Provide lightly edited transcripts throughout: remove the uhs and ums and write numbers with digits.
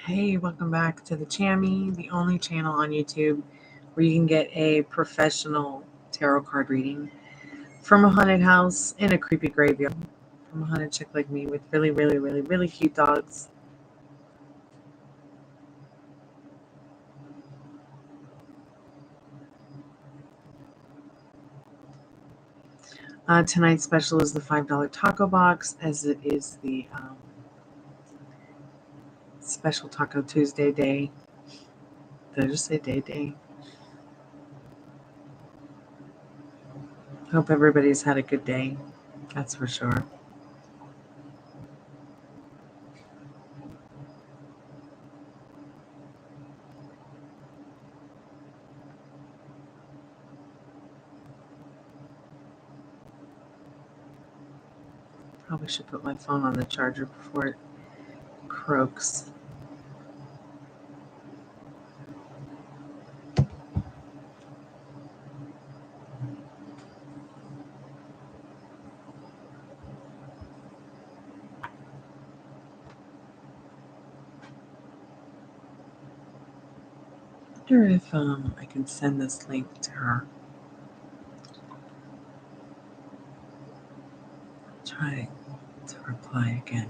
Hey, welcome back to the Chammy, the only channel on YouTube where you can get a professional tarot card reading from a haunted house in a creepy graveyard from a haunted chick like me with really cute dogs. Tonight's special is the $5 taco box, as it is the Special Taco Tuesday day. Did I just say day? Hope everybody's had a good day. That's for sure. Probably should put my phone on the charger before it croaks. I wonder if I can send this link to her. Try to reply again.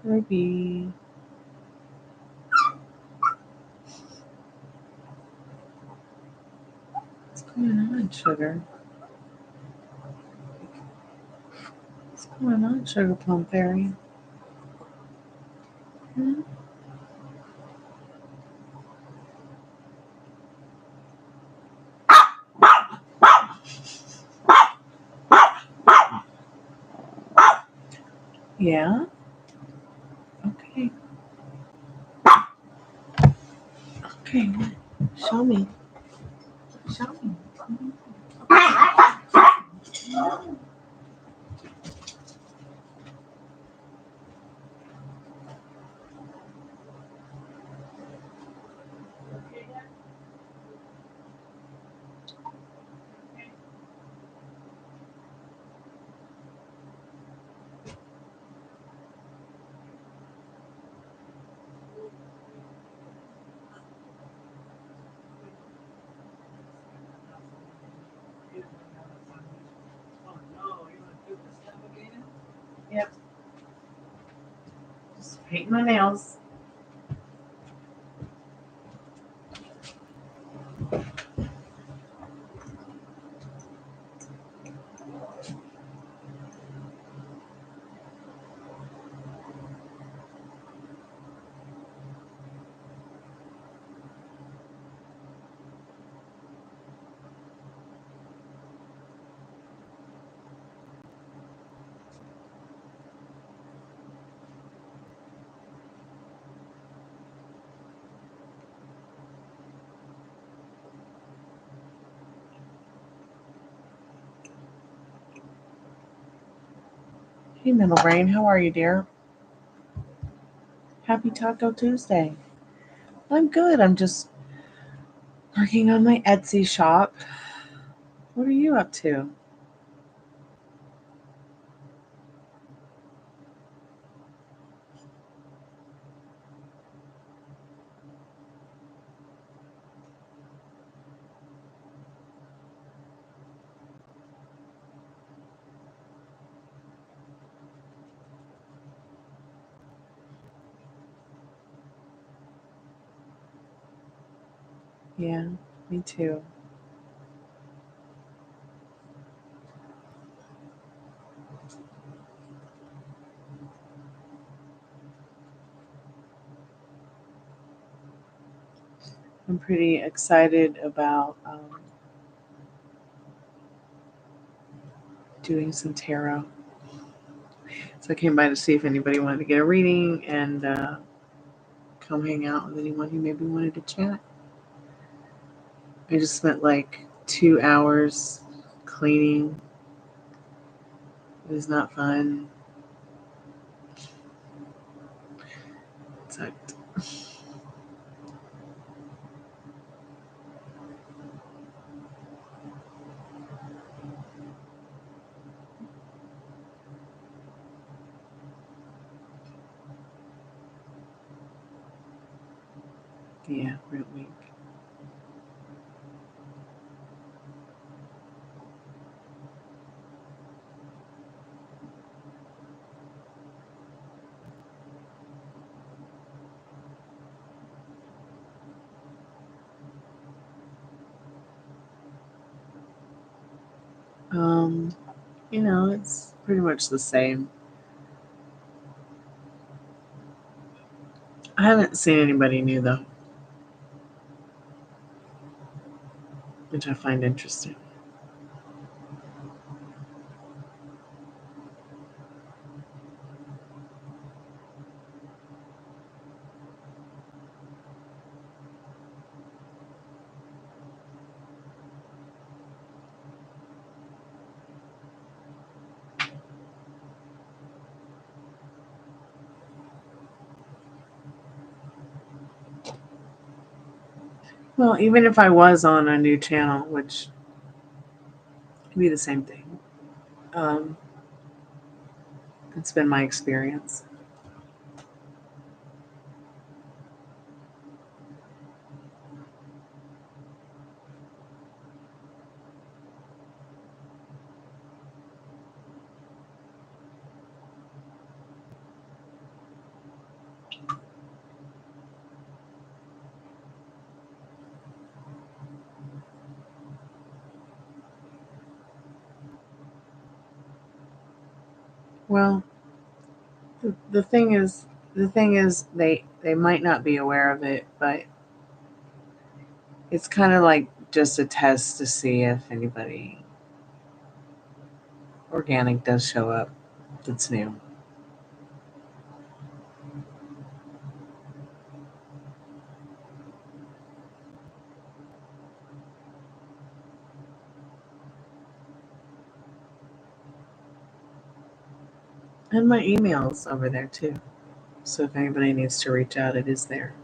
Ruby. What's going on, sugar? What's going on, Sugar Plum Fairy? Hmm? Yeah? Okay. Okay. Show me. Show me. Yep. Just painting my nails. Hey, Middle Brain, how are you, dear? Happy Taco Tuesday. I'm good. I'm just working on my Etsy shop. What are you up to? Yeah, me too. I'm pretty excited about doing some tarot. So I came by to see if anybody wanted to get a reading and come hang out with anyone who maybe wanted to chat. I just spent like 2 hours cleaning. It was not fun. It sucked. Yeah, real weak. It's pretty much the same. I haven't seen anybody new though, which I find interesting. Well, even if I was on a new channel, which would be the same thing, um, it's been my experience. Well, the thing is, they might not be aware of it, but it's kind of like just a test to see if anybody organic does show up that's new. And my email's over there too. So if anybody needs to reach out, it is there.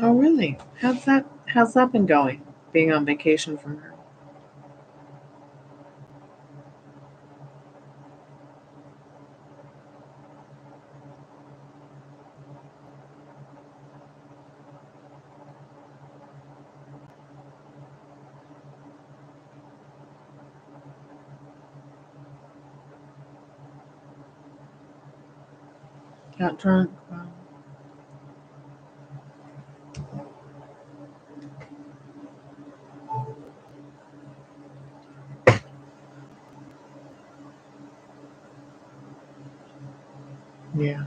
Oh, really? How's that been going? Being on vacation from her? Got drunk? Yeah.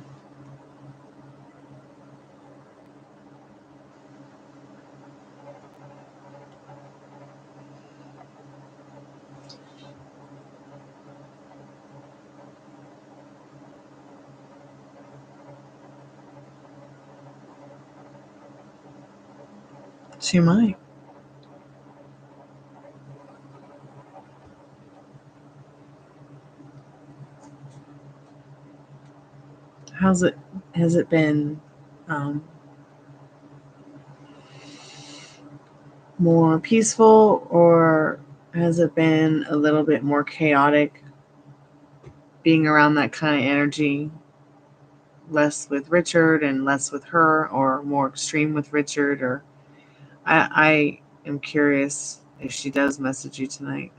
She might. Has it been more peaceful, or has it been a little bit more chaotic being around that kind of energy? Less with Richard and less with her, or more extreme with Richard? Or I am curious if she does message you tonight.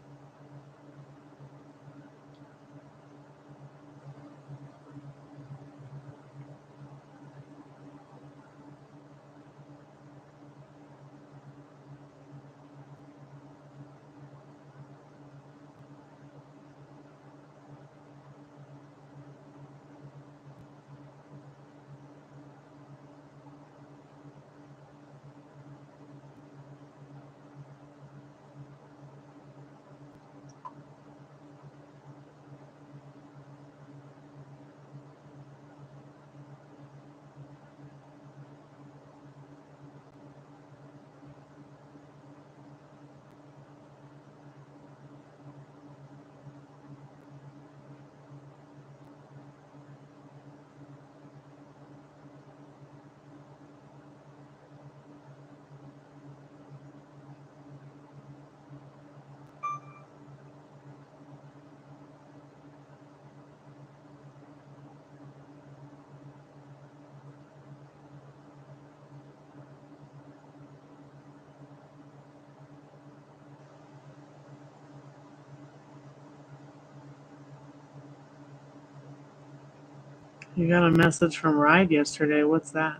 You got a message from Ride yesterday. What's that?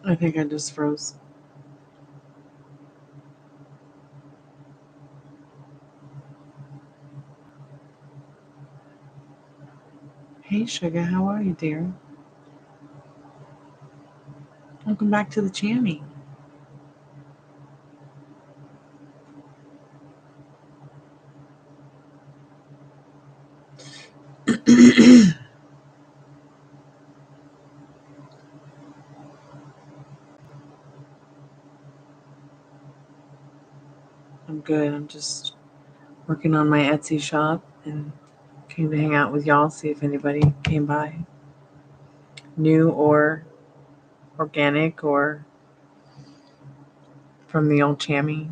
I think I just froze. Hey, Sugar, how are you, dear? Welcome back to the Chammy. I'm good. I'm just working on my Etsy shop and came to hang out with y'all, see if anybody came by. New or organic or from the old Chammy.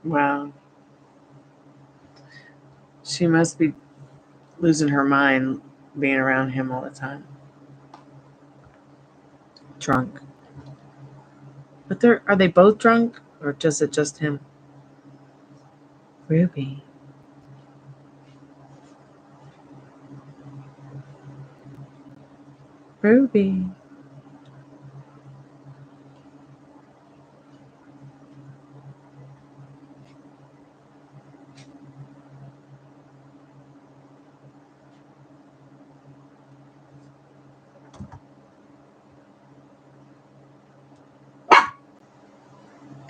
Wow. She must be losing her mind being around him all the time. Drunk. But are they both drunk, or is it just him? Ruby. Ruby.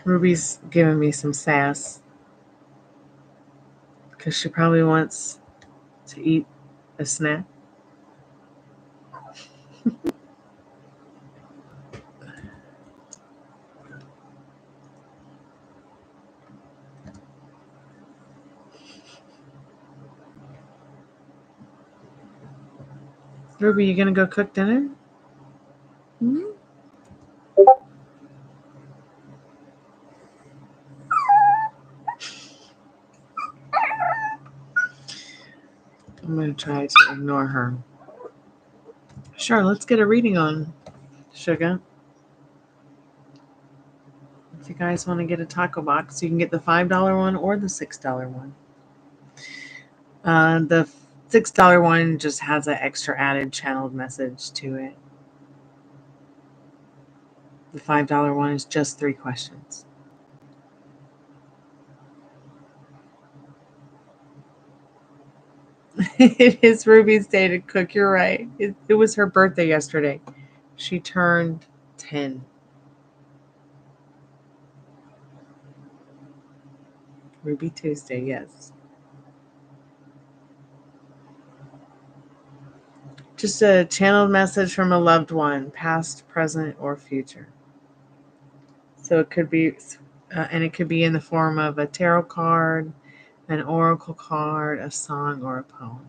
Ruby's giving me some sass because she probably wants to eat a snack. Ruby, you gonna go cook dinner? Mm-hmm. I'm going to try to ignore her. Sure, let's get a reading on Sugar. If you guys want to get a Tacobox, you can get the $5 one or the $6 one. The $6 one just has an extra added channeled message to it. The $5 one is just 3 questions. It is Ruby's day to cook. You're right. It was her birthday yesterday. She turned 10. Ruby Tuesday, yes. Just a channeled message from a loved one, past, present, or future. So it could be, and it could be in the form of a tarot card, an oracle card, a song, or a poem.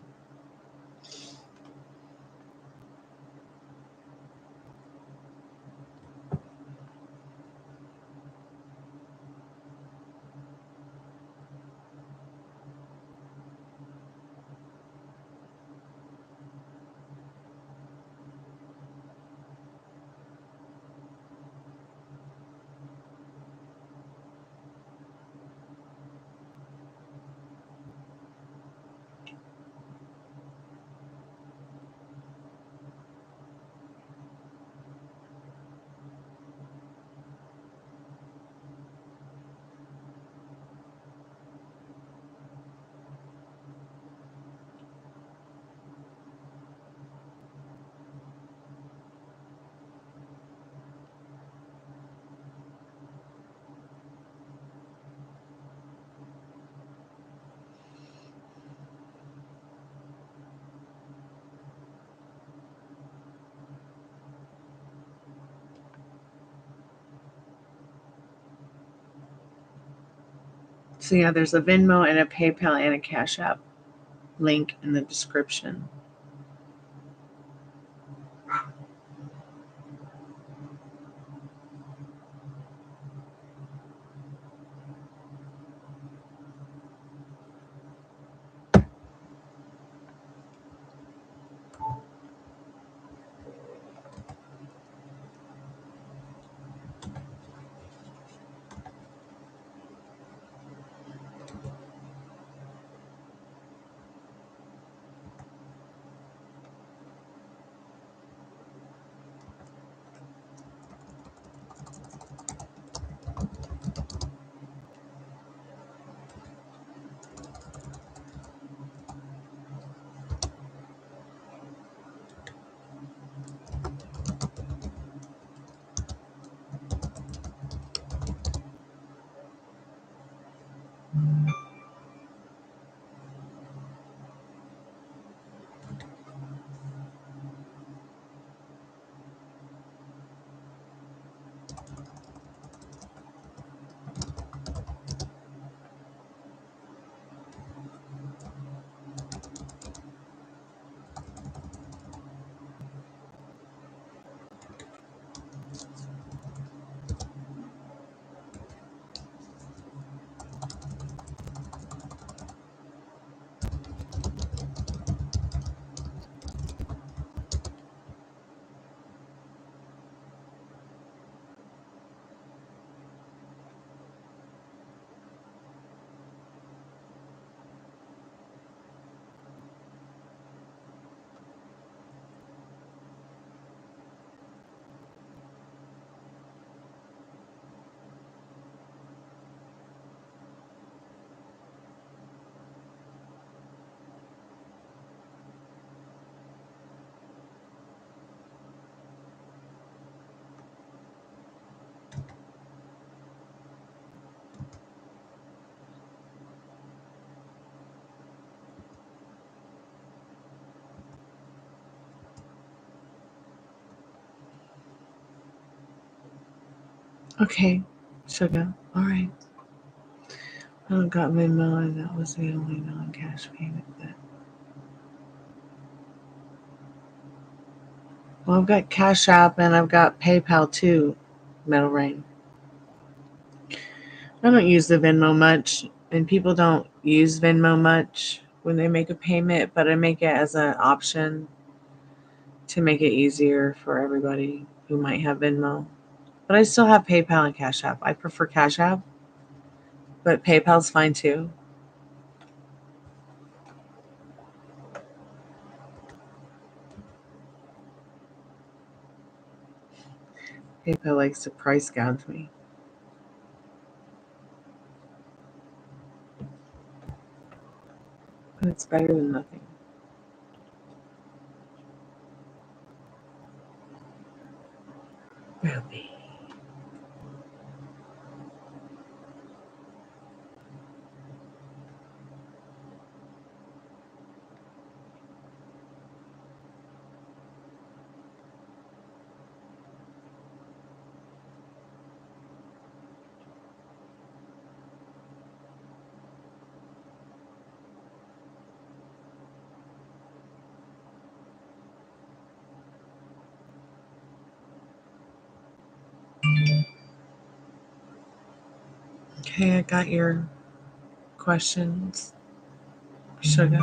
So yeah, there's a Venmo and a PayPal and a Cash App link in the description. Okay, Sugar. All right. I don't got Venmo, and that was the only non-cash payment that. Well, I've got Cash App and I've got PayPal too, Metal Rain. I don't use the Venmo much, and people don't use Venmo much. when they make a payment, but I make it as an option to make it easier for everybody who might have Venmo. But I still have PayPal and Cash App. I prefer Cash App, but PayPal's fine too. PayPal likes to price gouge me. But it's better than nothing. Ruby. Okay, I got your questions, Sugar.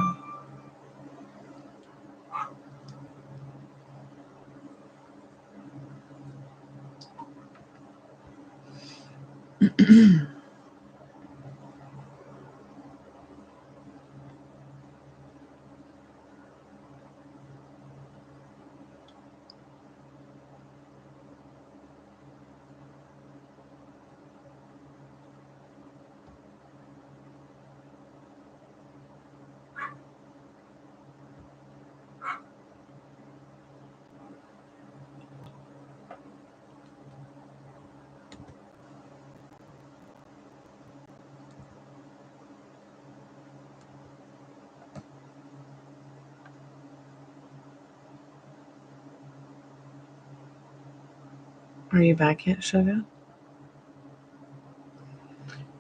Are you back yet, Sugar?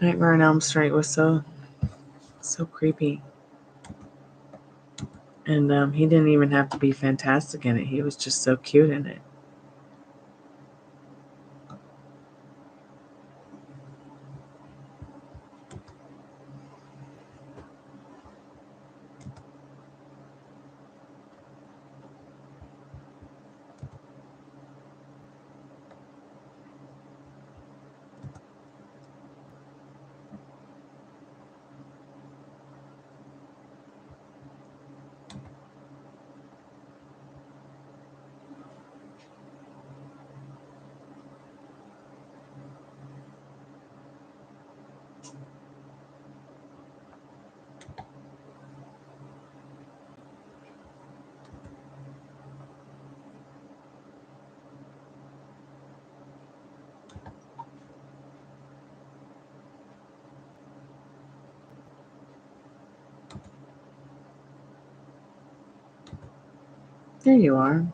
Nightmare on Elm Street was so creepy. And he didn't even have to be fantastic in it. He was just so cute in it. There you are.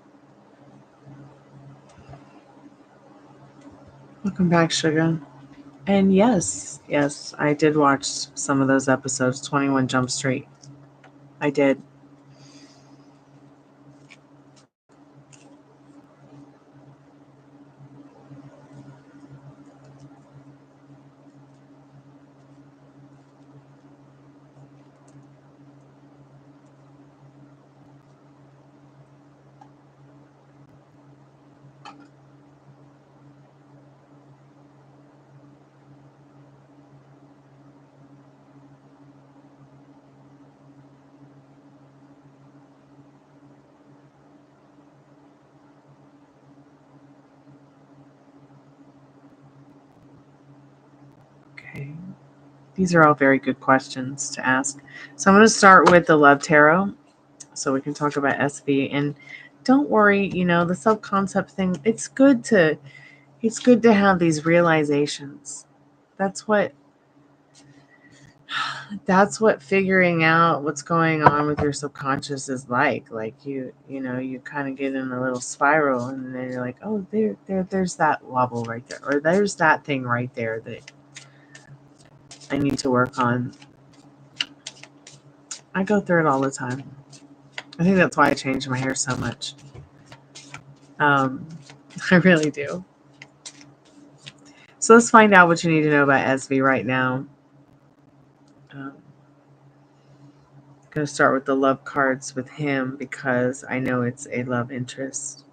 Welcome back, Sugar. And yes, I did watch some of those episodes, 21 Jump Street. I did. Okay. These are all very good questions to ask. So I'm going to start with the Love Tarot so we can talk about SV. And don't worry, the self-concept thing, it's good to have these realizations. That's what figuring out what's going on with your subconscious is like. Like you kind of get in a little spiral, and then you're like, oh, there's that wobble right there, or there's that thing right there that I need to work on. I go through it all the time. I think that's why I change my hair so much. I really do. So let's find out what you need to know about SV right now. I'm going to start with the love cards with him because I know it's a love interest.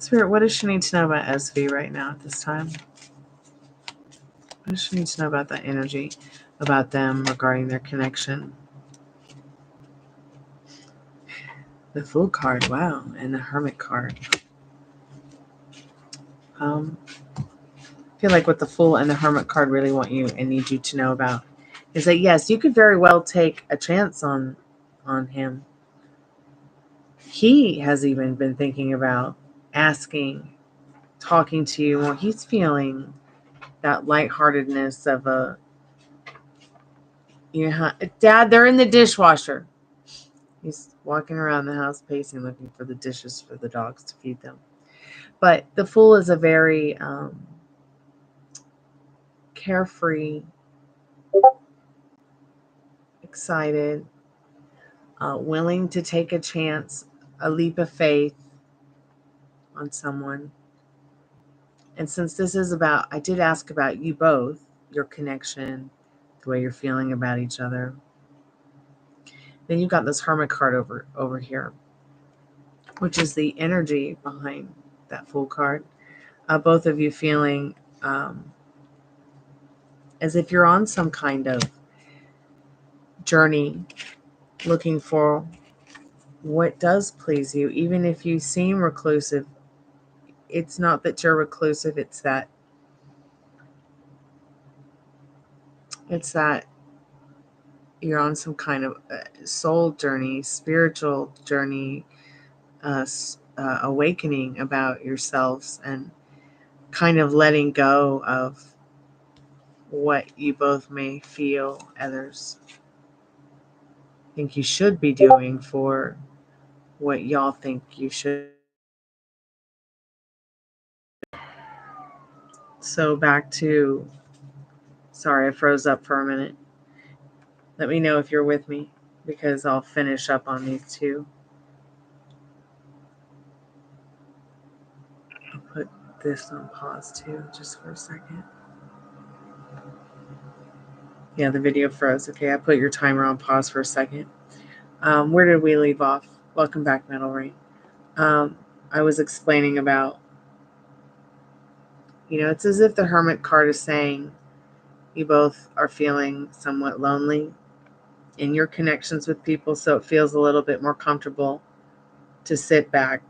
Spirit, what does she need to know about SV right now at this time? What does she need to know about that energy, about them regarding their connection? The Fool card, wow, and the Hermit card. I feel like what the Fool and the Hermit card really want you and need you to know about is that, yes, you could very well take a chance on him. He has even been thinking about asking, talking to you more. He's feeling that lightheartedness of a, Dad, they're in the dishwasher. He's walking around the house pacing, looking for the dishes for the dogs to feed them. But the Fool is a very carefree, excited, willing to take a chance, a leap of faith on someone. And since this is about, I did ask about you both, your connection, the way you're feeling about each other. Then you got this Hermit card over here, which is the energy behind that Fool card. Both of you feeling as if you're on some kind of journey, looking for what does please you. Even if you seem reclusive, it's not that you're reclusive, it's that you're on some kind of soul journey, spiritual journey, awakening about yourselves, and kind of letting go of what you both may feel others think you should be doing for what y'all think you should. So back to, sorry, I froze up for a minute. Let me know if you're with me because I'll finish up on these two. I'll put this on pause too, just for a second. Yeah, the video froze. Okay, I put your timer on pause for a second. Where did we leave off? Welcome back, Metal Rain. I was explaining about, it's as if the Hermit card is saying you both are feeling somewhat lonely in your connections with people, so it feels a little bit more comfortable to sit back,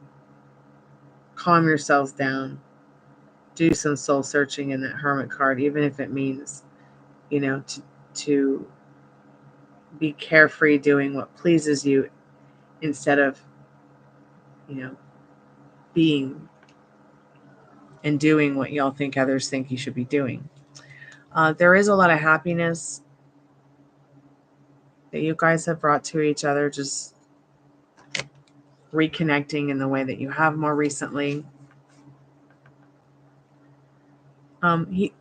calm yourselves down, do some soul searching in that Hermit card, even if it means, to be carefree doing what pleases you instead of, being and doing what y'all think others think you should be doing. There is a lot of happiness that you guys have brought to each other, just reconnecting in the way that you have more recently.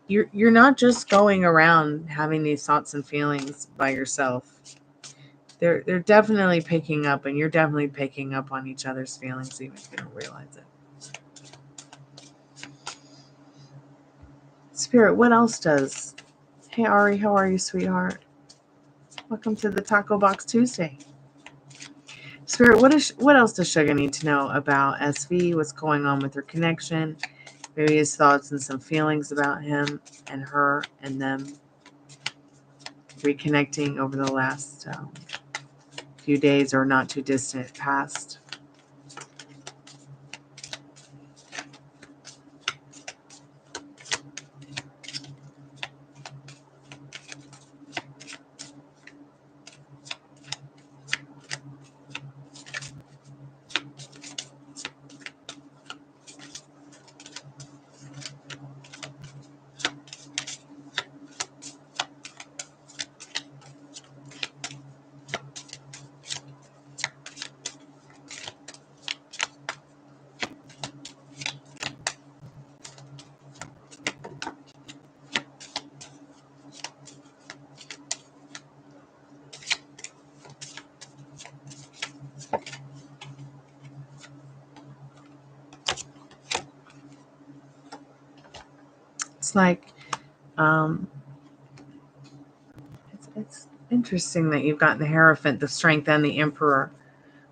You're not just going around having these thoughts and feelings by yourself. They're definitely picking up, and you're definitely picking up on each other's feelings, even if you don't realize it. Spirit, what else does? Hey Ari, how are you, sweetheart? Welcome to the Tacobox Tuesday. Spirit, what else does Sugar need to know about SV? What's going on with her connection? Maybe his thoughts and some feelings about him and her and them reconnecting over the last few days or not too distant past. It's like, it's interesting that you've got the Hierophant, the Strength, and the Emperor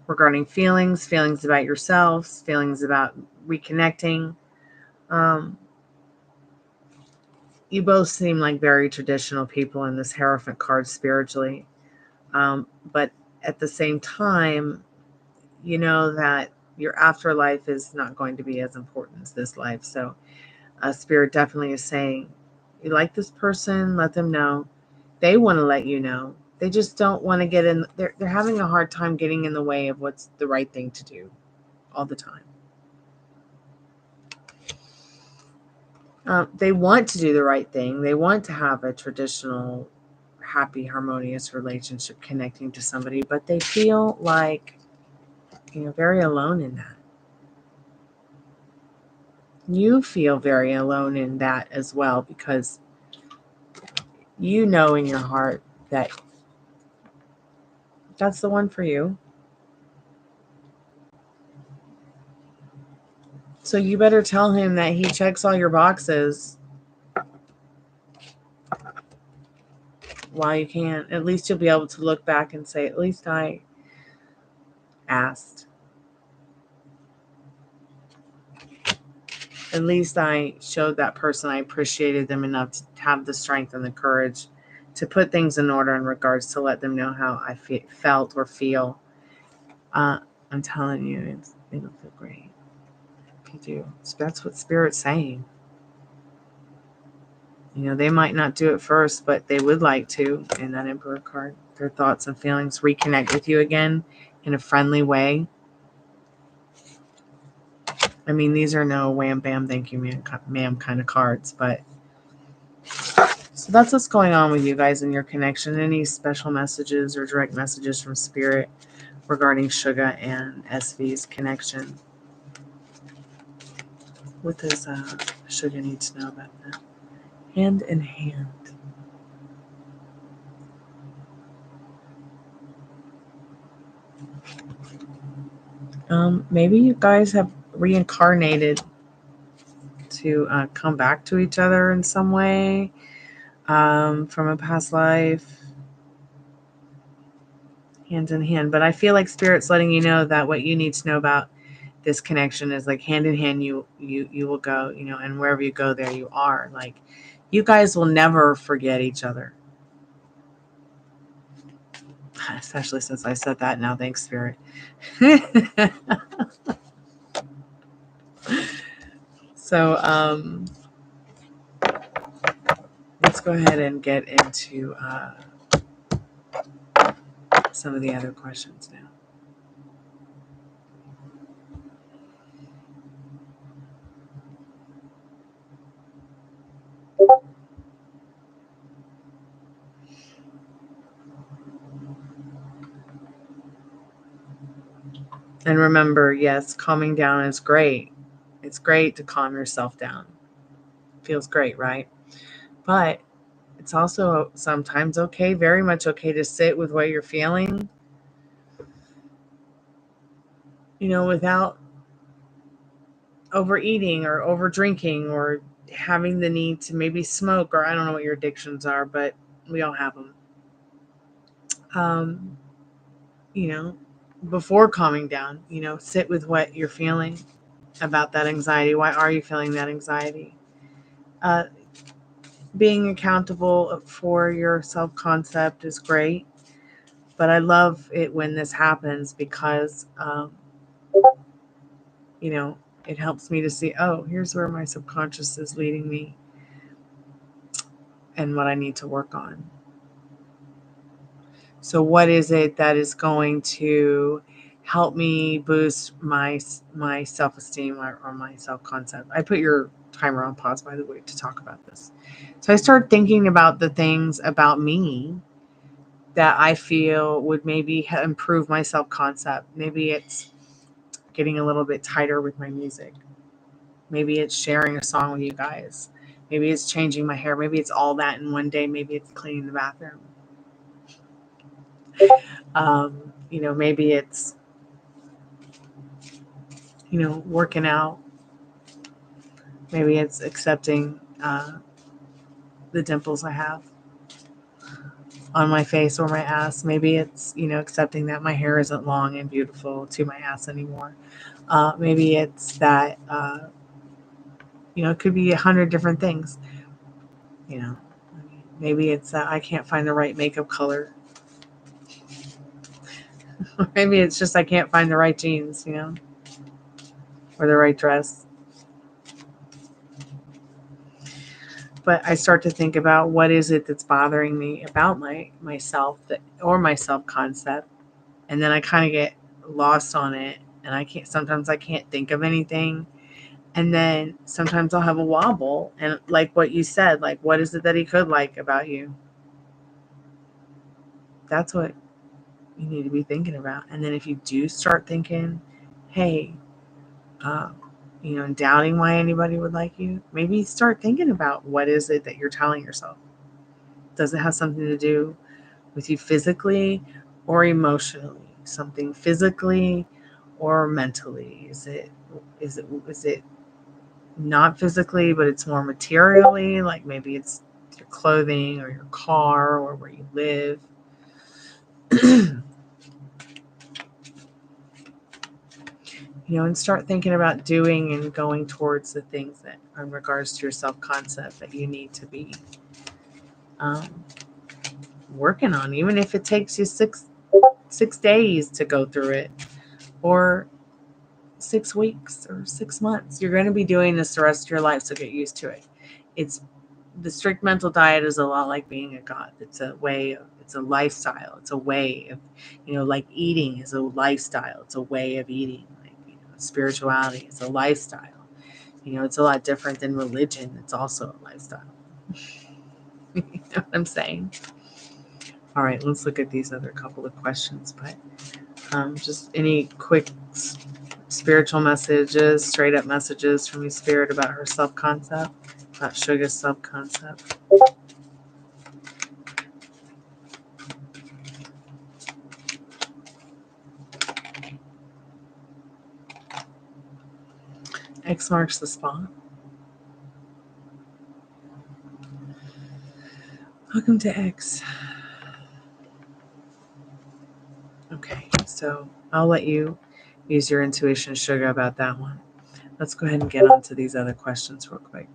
regarding feelings about yourselves, feelings about reconnecting. You both seem like very traditional people in this Hierophant card spiritually. But at the same time, you know that your afterlife is not going to be as important as this life. So Spirit definitely is saying, you like this person, let them know. They want to let you know. They just don't want to get in. They're having a hard time getting in the way of what's the right thing to do all the time. They want to do the right thing. They want to have a traditional, happy, harmonious relationship connecting to somebody, but they feel like, very alone in that. You feel very alone in that as well, because you know in your heart that that's the one for you. So you better tell him that he checks all your boxes while you can. At least you'll be able to look back and say, at least I asked. At least I showed that person I appreciated them enough to have the strength and the courage to put things in order in regards to let them know how I felt or feel. I'm telling you, it'll feel great if you do. So that's what Spirit's saying. They might not do it first, but they would like to, in that Emperor card. Their thoughts and feelings reconnect with you again in a friendly way. I mean, these are no wham, bam, thank you, ma'am kind of cards, but so that's what's going on with you guys in your connection. Any special messages or direct messages from Spirit regarding Sugar and SV's connection? What does Sugar need to know about that? Hand in hand. Maybe you guys have reincarnated to come back to each other in some way from a past life. Hand in hand. But I feel like Spirit's letting you know that what you need to know about this connection is like hand in hand you will go, and wherever you go, there you are. Like, you guys will never forget each other. Especially since I said that now. Thanks, Spirit. So let's go ahead and get into some of the other questions now. And remember, yes, calming down is great. It's great to calm yourself down. Feels great, right? But it's also sometimes okay, very much okay, to sit with what you're feeling, without overeating or over drinking or having the need to maybe smoke, or I don't know what your addictions are, but we all have them. Before calming down, sit with what you're feeling about that anxiety. Why are you feeling that anxiety? Being accountable for your self-concept is great, but I love it when this happens because, it helps me to see, oh, here's where my subconscious is leading me and what I need to work on. So what is it that is going to help me boost my self-esteem or my self-concept? I put your timer on pause, by the way, to talk about this. So I started thinking about the things about me that I feel would maybe improve my self-concept. Maybe it's getting a little bit tighter with my music. Maybe it's sharing a song with you guys. Maybe it's changing my hair. Maybe it's all that in one day. Maybe it's cleaning the bathroom. Maybe it's, working out. Maybe it's accepting the dimples I have on my face or my ass. Maybe it's, accepting that my hair isn't long and beautiful to my ass anymore. Maybe it's that, it could be 100 different things. Maybe it's that I can't find the right makeup color. Maybe it's just I can't find the right jeans, or the right dress. But I start to think about what is it that's bothering me about myself or my self-concept. And then I kind of get lost on it. And sometimes I can't think of anything. And then sometimes I'll have a wobble. And like what you said, like, what is it that he could like about you? That's what you need to be thinking about. And then if you do start thinking, hey, doubting why anybody would like you, maybe start thinking about what is it that you're telling yourself. Does it have something to do with you physically or emotionally? Something physically or mentally? Is it not physically, but it's more materially? Like maybe it's your clothing or your car or where you live. And start thinking about doing and going towards the things that are in regards to your self-concept that you need to be working on, even if it takes you six days to go through it, or 6 weeks or 6 months. You're going to be doing this the rest of your life, so get used to it. The strict mental diet is a lot like being a god. It's a lifestyle. It's a way of, like eating is a lifestyle. It's a way of eating. Like, spirituality is a lifestyle. It's a lot different than religion. It's also a lifestyle. You know what I'm saying? All right, let's look at these other couple of questions. But just any quick spiritual messages, straight up messages from your spirit about her self-concept, about Sugar's self-concept. X marks the spot. Welcome to X. Okay, so I'll let you use your intuition, Sugar, about that one. Let's go ahead and get on to these other questions real quick.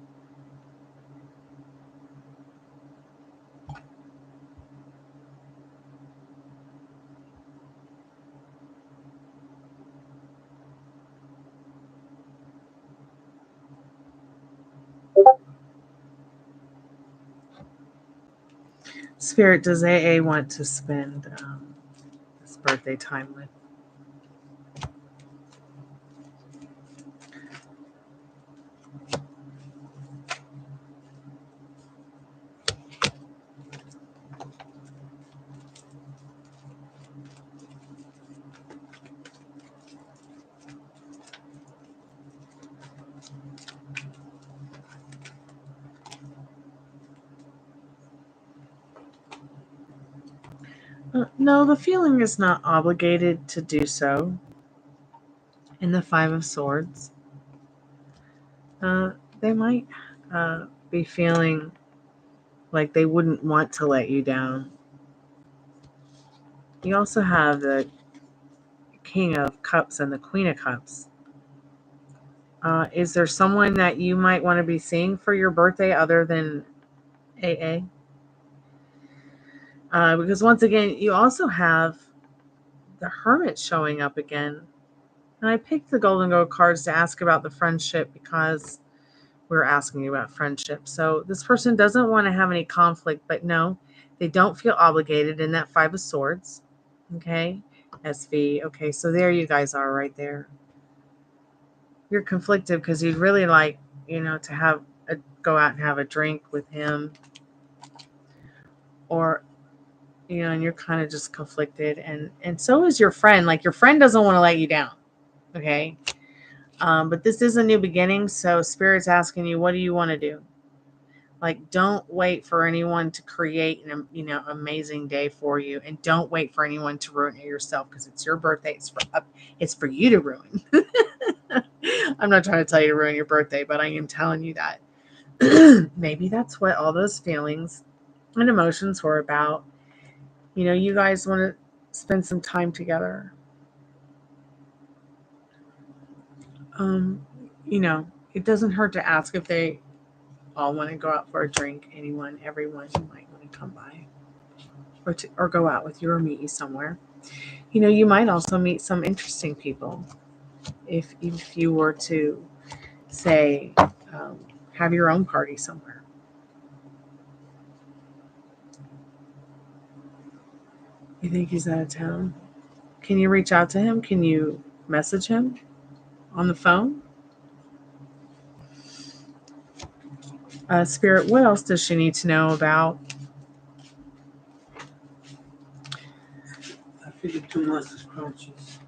Spirit, does AA want to spend this birthday time with? No, the feeling is not obligated to do so. In the Five of Swords, they might be feeling like they wouldn't want to let you down. You also have the King of Cups and the Queen of Cups. Is there someone that you might want to be seeing for your birthday other than AA? Because once again, you also have the Hermit showing up again. And I picked the Golden Goat cards to ask about the friendship because we're asking you about friendship. So this person doesn't want to have any conflict, but no, they don't feel obligated in that Five of Swords. Okay, SV. Okay, so there you guys are right there. You're conflicted because you'd really like, to have go out and have a drink with him, or and you're kind of just conflicted, and so is your friend. Like, your friend doesn't want to let you down. Okay, but this is a new beginning, so Spirit's asking you, what do you want to do? Like, don't wait for anyone to create an amazing day for you, and don't wait for anyone to ruin it yourself, because it's your birthday. It's for you to ruin. I'm not trying to tell you to ruin your birthday, but I am telling you that Maybe that's what all those feelings and emotions were about. You know, you guys want to spend some time together. You know, it doesn't hurt to ask if they all want to go out for a drink. Everyone might want to come by, or go out with you or meet you somewhere. You know, you might also meet some interesting people if you were to say have your own party somewhere. You think he's out of town? Can you reach out to him? Can you message him on the phone? Spirit, what else does she need to know about? I figured 2 months is crunches.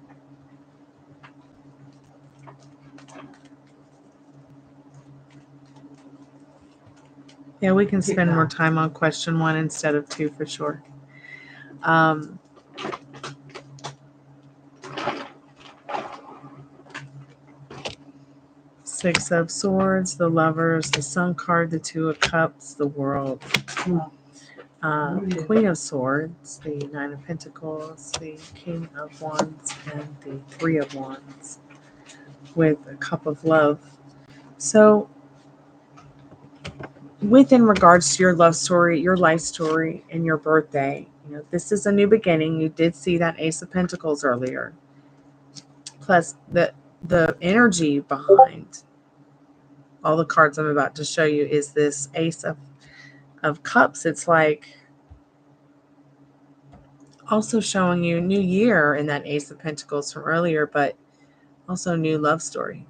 Yeah, we can spend more time on question 1 instead of 2 for sure. Six of Swords, the Lovers, the Sun card, the Two of Cups, the World, Queen of Swords, the Nine of Pentacles, the King of Wands, and the Three of Wands with a Cup of Love. So, in regards to your love story, your life story, and your birthday, you know, this is a new beginning. You did see that Ace of Pentacles earlier. Plus, the energy behind all the cards I'm about to show you is this Ace of Cups. It's like also showing you new year in that Ace of Pentacles from earlier, but also new love story.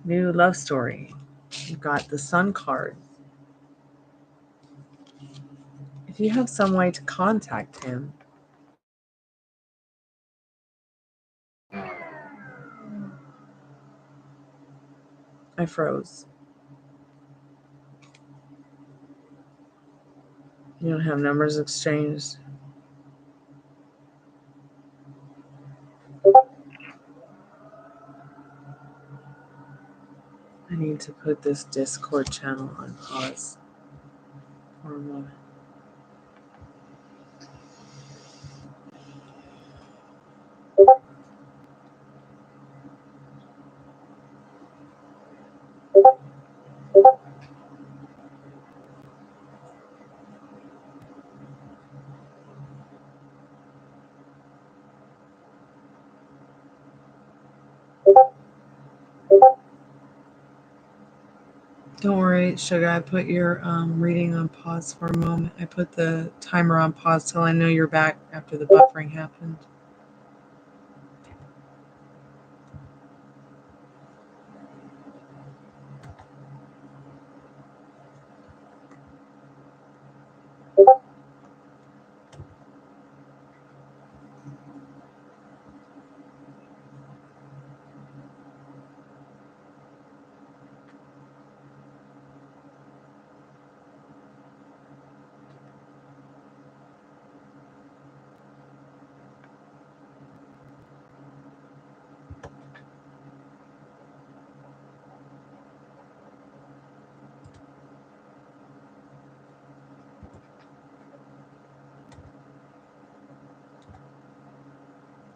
New love story. You've got the Sun card. If you have some way to contact him, I froze. You don't have numbers exchanged. I need to put this Discord channel on pause for a moment. Don't worry, sugar. I put your reading on pause for a moment. I put the timer on pause till I know you're back after the buffering happened.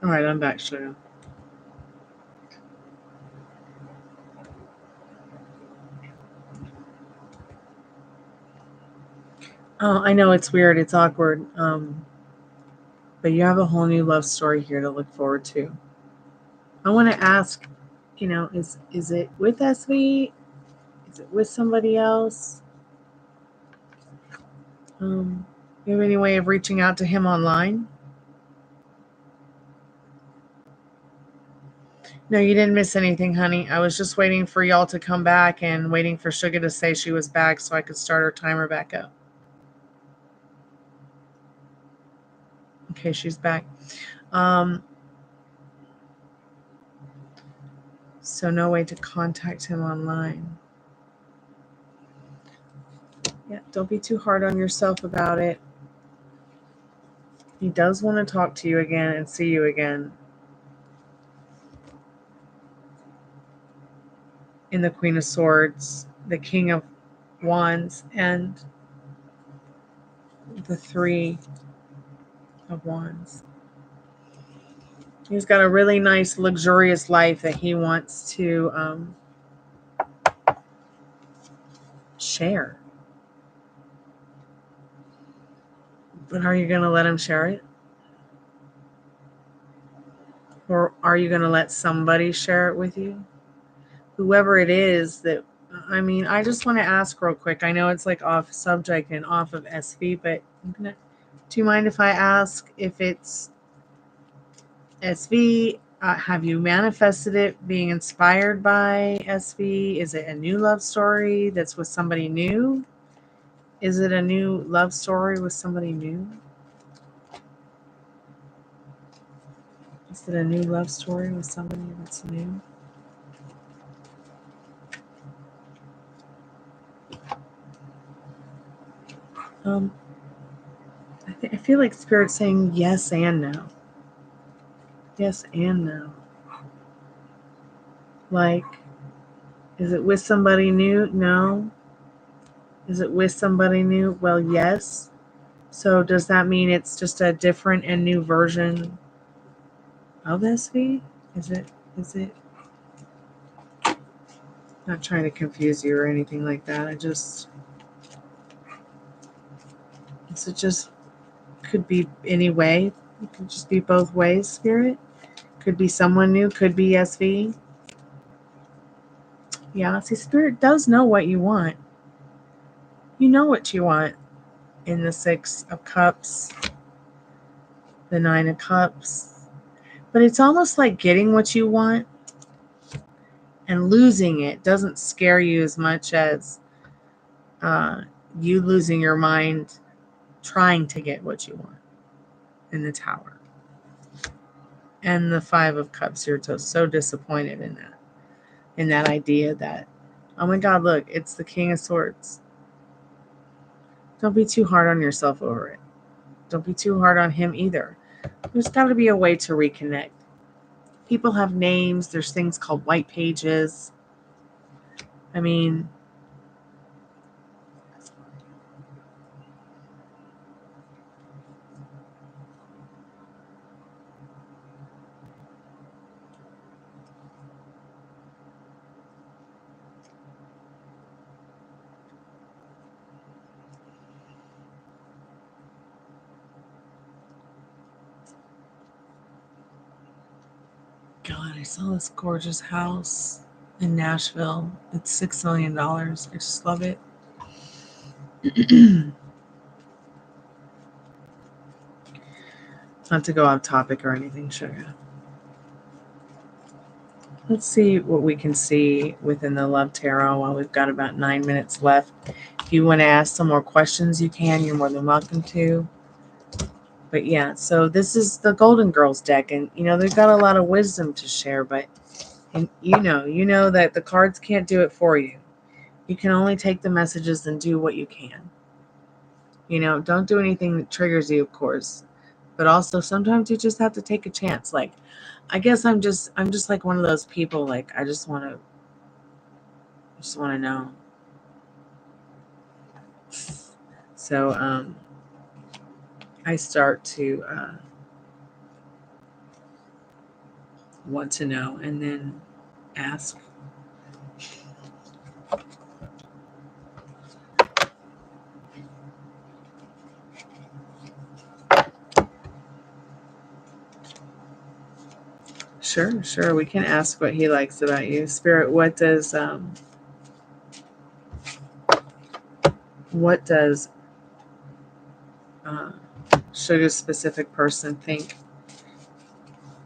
All right, I'm back, sugar. Oh, I know it's weird. It's awkward. But you have a whole new love story here to look forward to. I want to ask, you know, is it with SV? Is it with somebody else? You have any way of reaching out to him online? No, you didn't miss anything, honey. I was just waiting for y'all to come back and waiting for Sugar to say she was back so I could start her timer back up. Okay, she's back. So no way to contact him online. Yeah, don't be too hard on yourself about it. He does want to talk to you again and see you again. in the Queen of Swords, the King of Wands, and the Three of Wands. He's got a really nice, luxurious life that he wants to share. But are you going to let him share it? Or are you going to let somebody share it with you? Whoever it is that, I mean, I just want to ask real quick. I know it's like off subject and off of SV, but do you mind if I ask if it's SV? Have you manifested it being inspired by SV? Is it a new love story that's with somebody new? Is it a new love story with somebody new? Is it a new love story with somebody that's new? I feel like Spirit's saying yes and no. Yes and no. Like, is it with somebody new? No. Is it with somebody new? Well, yes. So does that mean it's just a different and new version of SV? Is it? Not trying to confuse you or anything like that. Is it just, could be any way? It could just be both ways, Spirit. Could be someone new, could be SV. Yeah, see, Spirit does know what you want. You know what you want in the Six of Cups, the Nine of Cups. But it's almost like getting what you want and losing it doesn't scare you as much as you losing your mind trying to get what you want in the Tower. And the Five of Cups, you're so disappointed in that idea that, oh my God, look, it's the King of Swords. Don't be too hard on yourself over it. Don't be too hard on him either. There's got to be a way to reconnect. People have names. There's things called white pages. I mean, God, I saw this gorgeous house in Nashville. It's $6 million. I just love it. Not to go off topic or anything, sugar. Let's see what we can see within the Love Tarot while we've got about 9 minutes left. If you want to ask some more questions, you can. You're more than welcome to. But yeah, so this is the Golden Girls deck. And, they've got a lot of wisdom to share. But, and you know that the cards can't do it for you. You can only take the messages and do what you can. Don't do anything that triggers you, of course. But also sometimes you just have to take a chance. Like, I guess I'm just like one of those people, like, I just want to know. So I start to want to know and then ask. Sure. We can ask what he likes about you. Spirit, what does Sugar's specific person think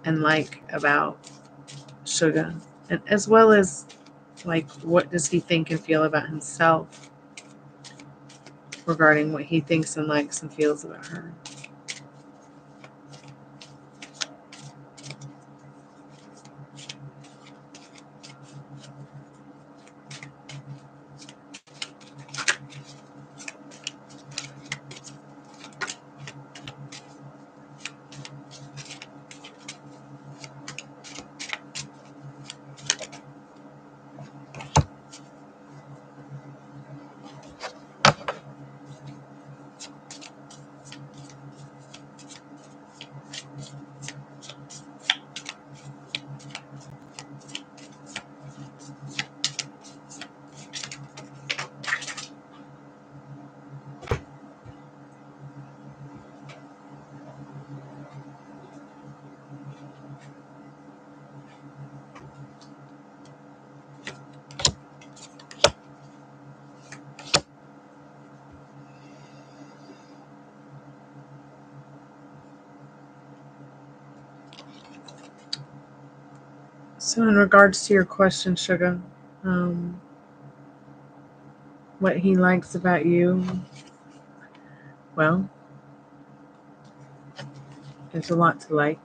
and like about Sugar? And as well as, like, what does he think and feel about himself regarding what he thinks and likes and feels about her? So in regards to your question, Sugar, what he likes about you, well, there's a lot to like.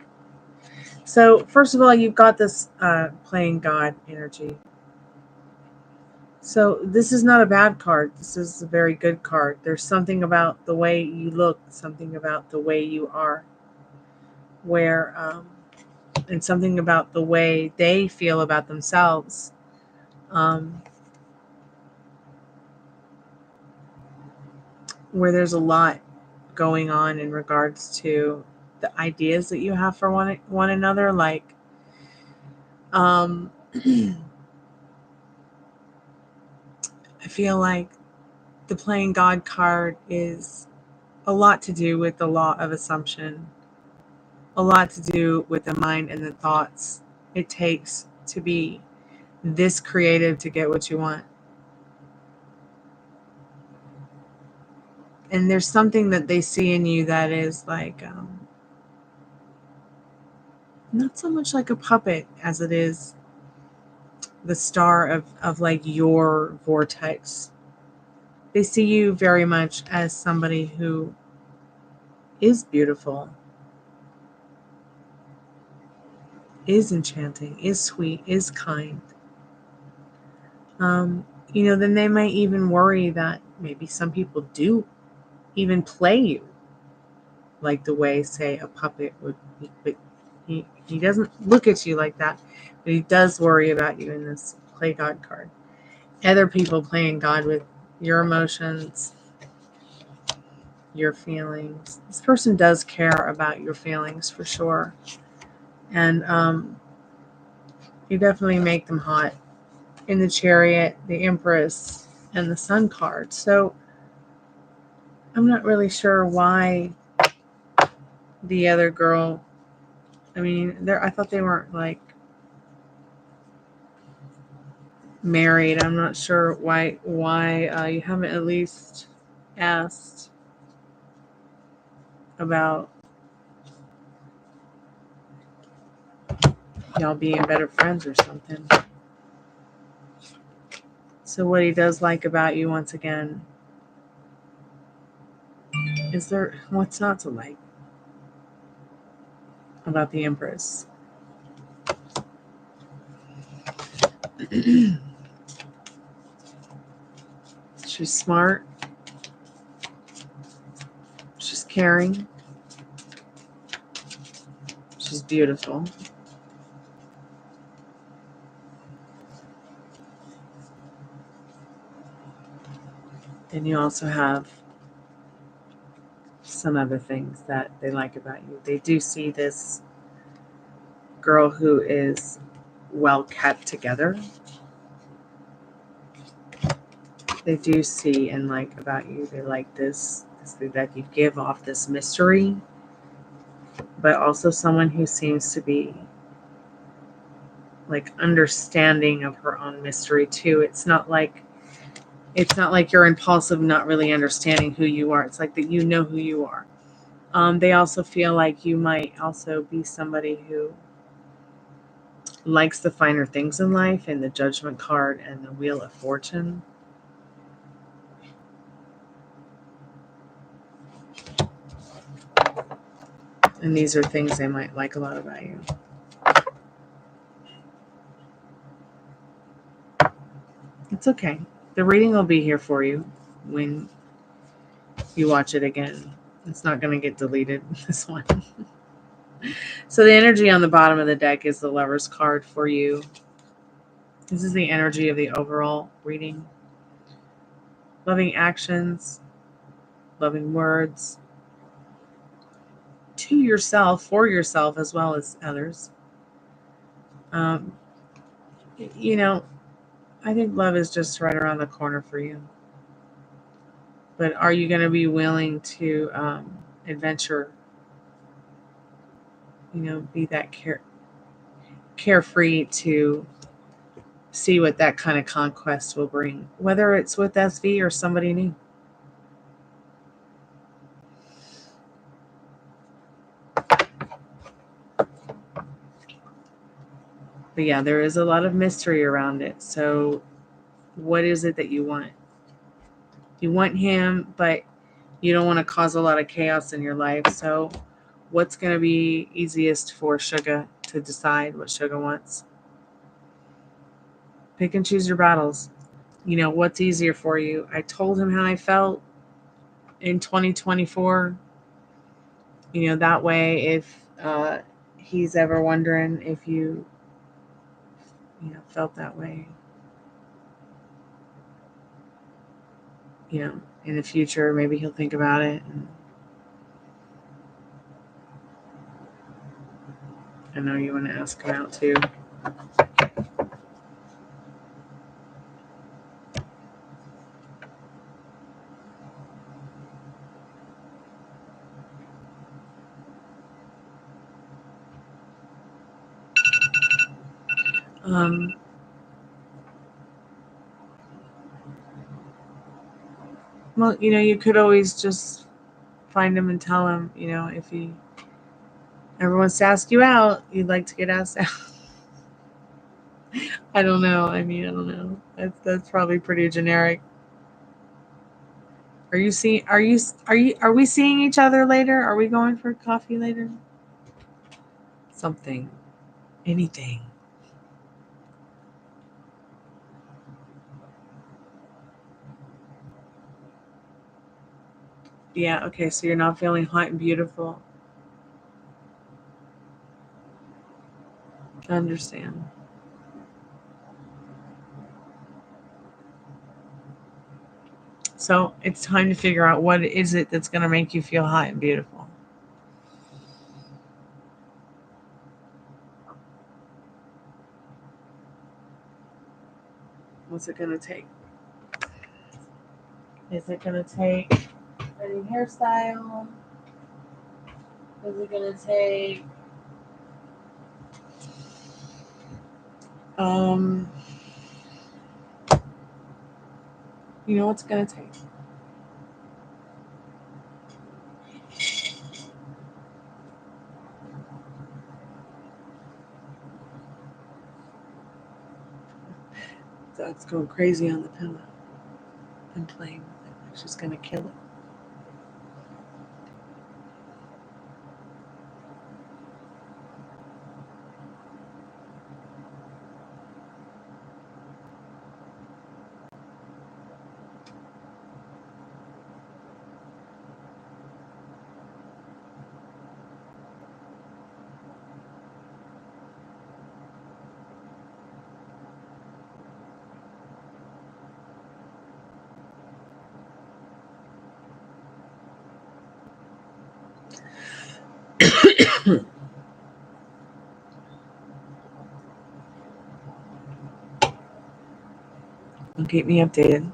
So first of all, you've got this playing God energy. So this is not a bad card. This is a very good card. There's something about the way you look, something about the way you are, where, and something about the way they feel about themselves. Where there's a lot going on in regards to the ideas that you have for one another. Like, I feel like the playing God card is a lot to do with the law of assumption, a lot to do with the mind and the thoughts it takes to be this creative to get what you want. And there's something that they see in you that is like, not so much like a puppet as it is the star of like your vortex. They see you very much as somebody who is beautiful, is enchanting, is sweet, is kind. Then they might even worry that maybe some people do even play you like the way, say, a puppet would. But he doesn't look at you like that, but he does worry about you in this play God card. Other people playing God with your emotions, your feelings. This person does care about your feelings for sure. And you definitely make them hot in the Chariot, the Empress, and the Sun card. So I'm not really sure why the other girl, I thought they weren't like married. I'm not sure why you haven't at least asked about y'all being better friends or something. So what he does like about you, once again, is there what's not to like about the Empress? She's smart. She's caring. She's beautiful. And you also have some other things that they like about you. They do see this girl who is well kept together. They do see and like about you. They like this that you give off this mystery, but also someone who seems to be like understanding of her own mystery too. It's not like you're impulsive, not really understanding who you are. It's like that you know who you are. They also feel like you might also be somebody who likes the finer things in life, and the Judgment card and the Wheel of Fortune. And these are things they might like a lot about you. It's okay. The reading will be here for you when you watch it again. It's not going to get deleted, this one. So the energy on the bottom of the deck is the Lover's card for you. This is the energy of the overall reading. Loving actions, loving words, to yourself, for yourself, as well as others. I think love is just right around the corner for you. But are you going to be willing to adventure? Be that carefree to see what that kind of conquest will bring, whether it's with SV or somebody new. But But yeah, there is a lot of mystery around it. So what is it that you want? You want him, but you don't want to cause a lot of chaos in your life. So what's going to be easiest for Sugar to decide what Sugar wants? Pick and choose your battles. You know, what's easier for you? I told him how I felt in 2024. You know, that way if he's ever wondering if you felt that way, you know, in the future, maybe he'll think about it. And I know you want to ask him out too. Well, you know, you could always just find him and tell him, you know, if he ever wants to ask you out, you'd like to get asked out. I don't know. I mean, I don't know. That's probably pretty generic. Are we seeing each other later? Are we going for coffee later? Something. Anything. Yeah, okay, so you're not feeling hot and beautiful. I understand. So it's time to figure out what is it that's going to make you feel hot and beautiful. What's it going to take? Is it going to take a new hairstyle? Is it going to take you know what's going to take? Dog's going crazy on the pillow and playing with it. Like she's going to kill it. Well, keep me updated.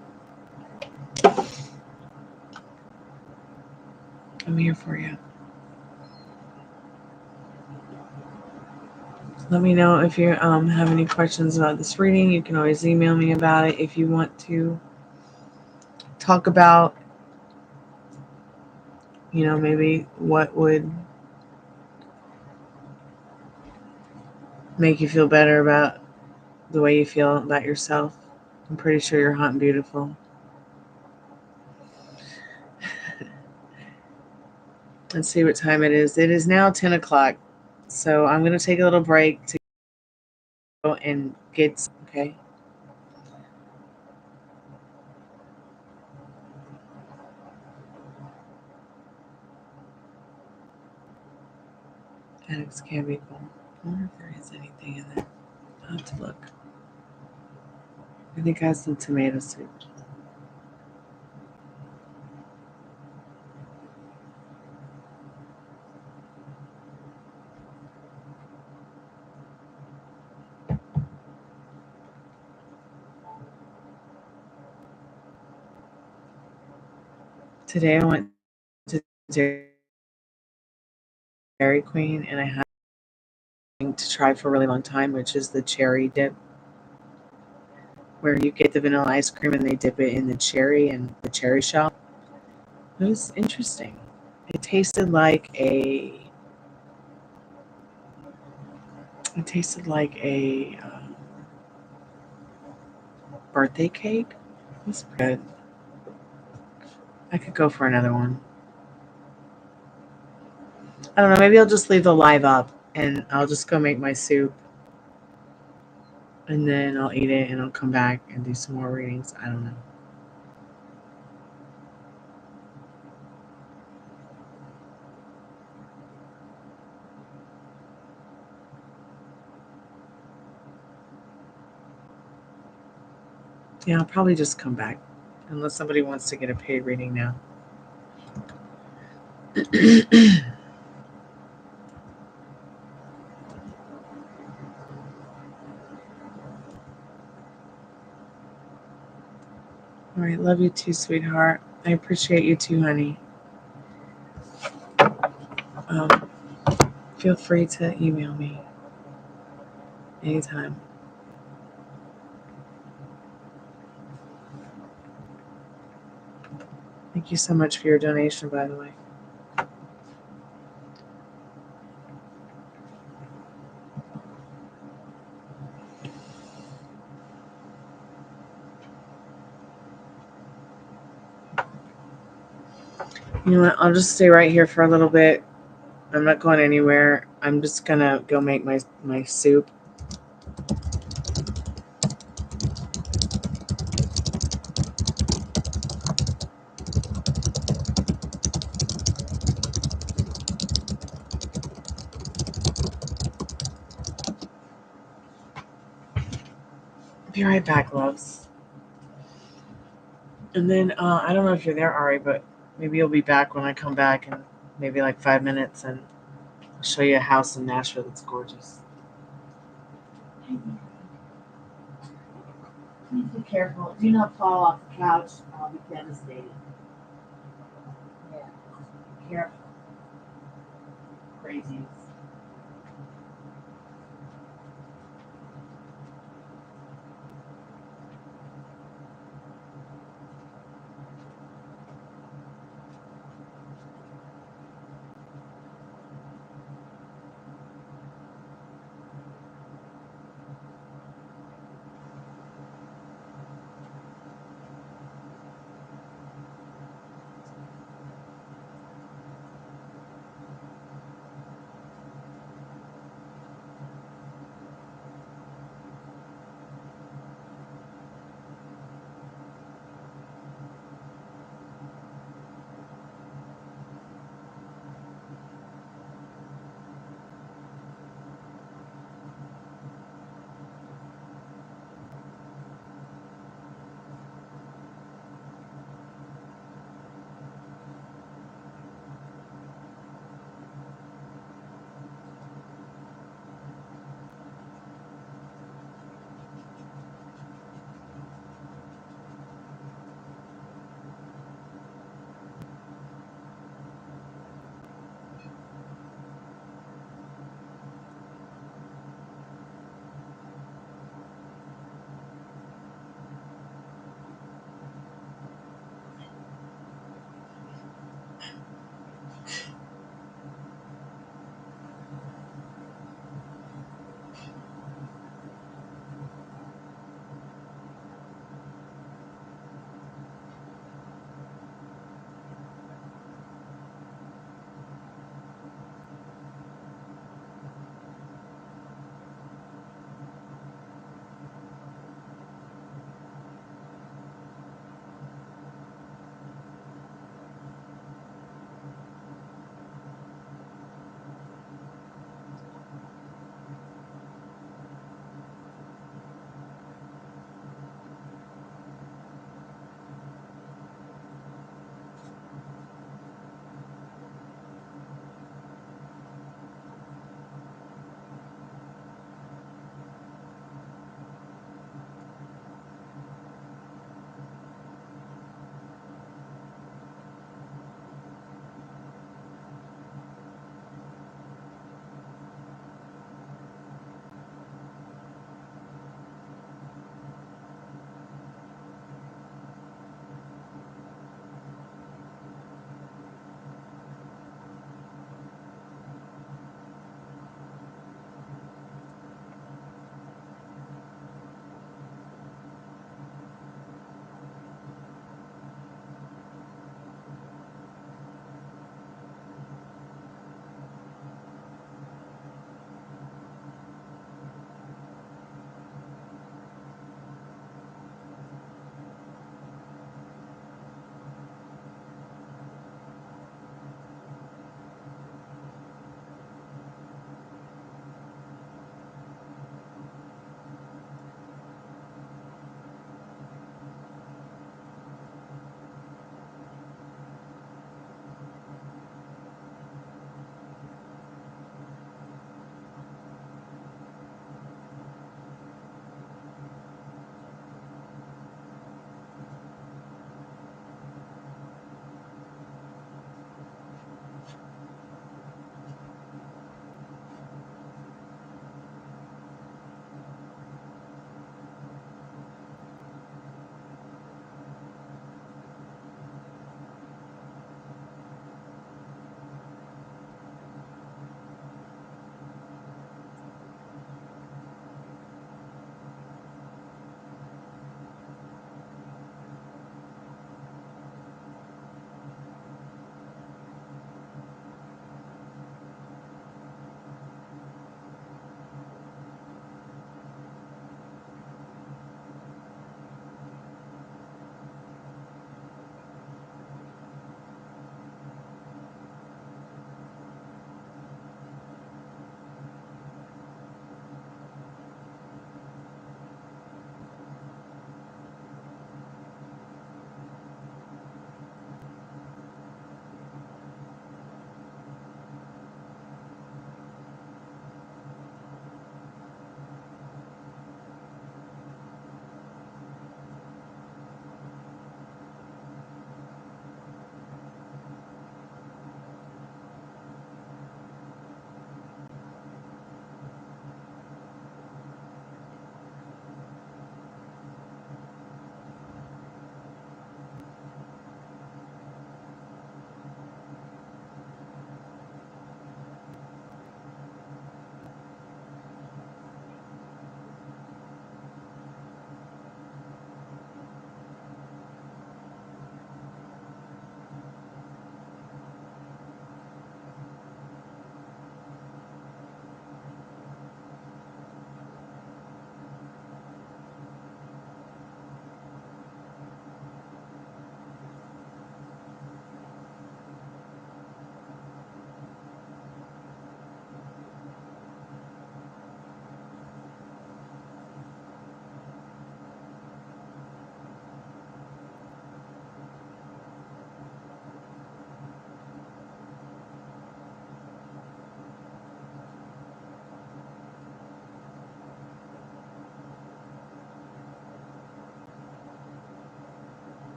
I'm here for you. Let me know if you have any questions about this reading. You can always email me about it. If you want to talk about, you know, maybe what would make you feel better about the way you feel about yourself. I'm pretty sure you're hot and beautiful. Let's see what time it is. It is now 10 o'clock. So I'm going to take a little break to go and get some, okay? Addicts can be cool. I wonder if there is anything in there. I'll have to look. I think I have some tomato soup. Today I went to Dairy Queen and I had to try for a really long time, which is the cherry dip, where you get the vanilla ice cream and they dip it in the cherry and the cherry shell. It was interesting. It tasted like It tasted like a birthday cake. It was good. I could go for another one. I don't know. Maybe I'll just leave the live up and I'll just go make my soup. And then I'll eat it and I'll come back and do some more readings. I don't know. Yeah, I'll probably just come back. Unless somebody wants to get a paid reading now. All right, love you too, sweetheart. I appreciate you too, honey. Feel free to email me anytime. Thank you so much for your donation, by the way. You know what? I'll just stay right here for a little bit. I'm not going anywhere. I'm just gonna go make my soup. Be right back, loves. And then I don't know if you're there, Ari, but maybe you'll be back when I come back in maybe like 5 minutes, and I'll show you a house in Nashville that's gorgeous. Please be careful. Do not fall off the couch. I'll be devastated. Yeah. Careful. Craziness.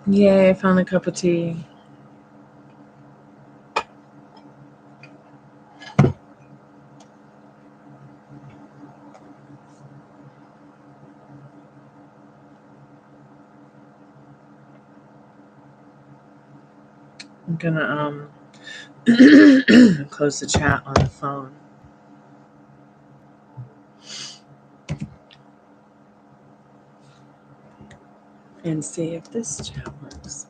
Yay, I found a cup of tea. I'm gonna close the chat on the phone. And see if this chat works.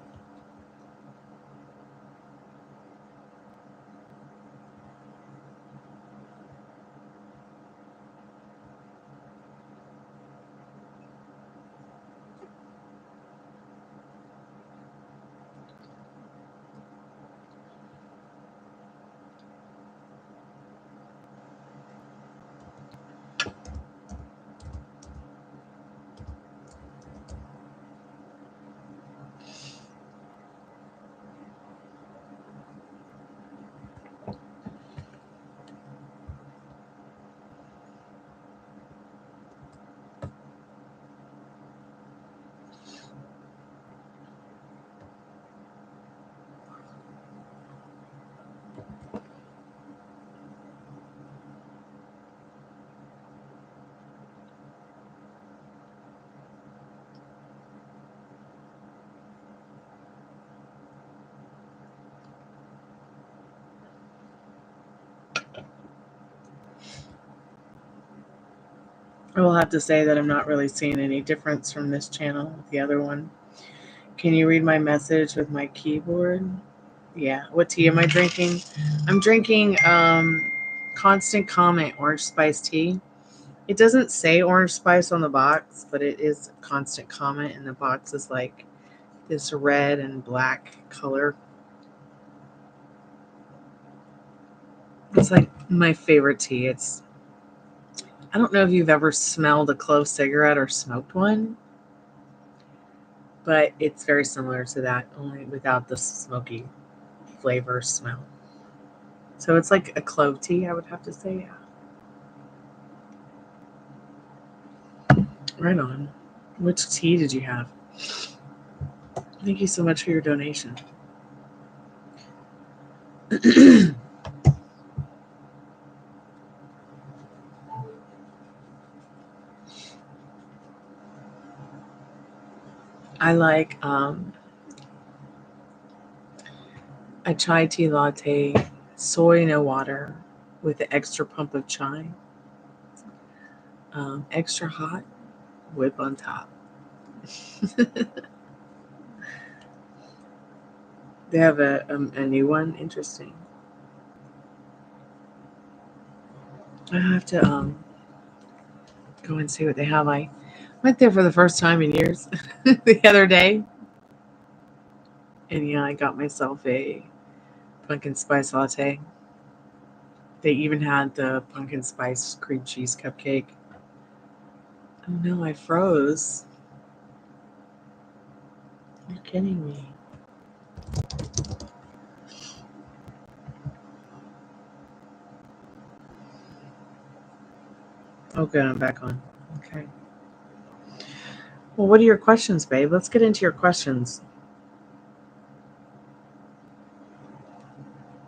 I will have to say that I'm not really seeing any difference from this channel with the other one. Can you read my message with my keyboard? Yeah. What tea am I drinking? I'm drinking Constant Comment Orange Spice tea. It doesn't say orange spice on the box, but it is Constant Comment, and the box is like this red and black color. It's like my favorite tea. I don't know if you've ever smelled a clove cigarette or smoked one, but it's very similar to that, only without the smoky flavor smell. So it's like a clove tea, I would have to say. Yeah. Right on. Which tea did you have? Thank you so much for your donation. I like a chai tea latte, soy no water, with an extra pump of chai, extra hot, whip on top. They have a new one. Interesting. I have to go and see what they have. I went there for the first time in years the other day. And yeah, I got myself a pumpkin spice latte. They even had the pumpkin spice cream cheese cupcake. Oh no, I froze. You're kidding me. Oh good, I'm back on. Okay. Well, what are your questions, babe? Let's get into your questions.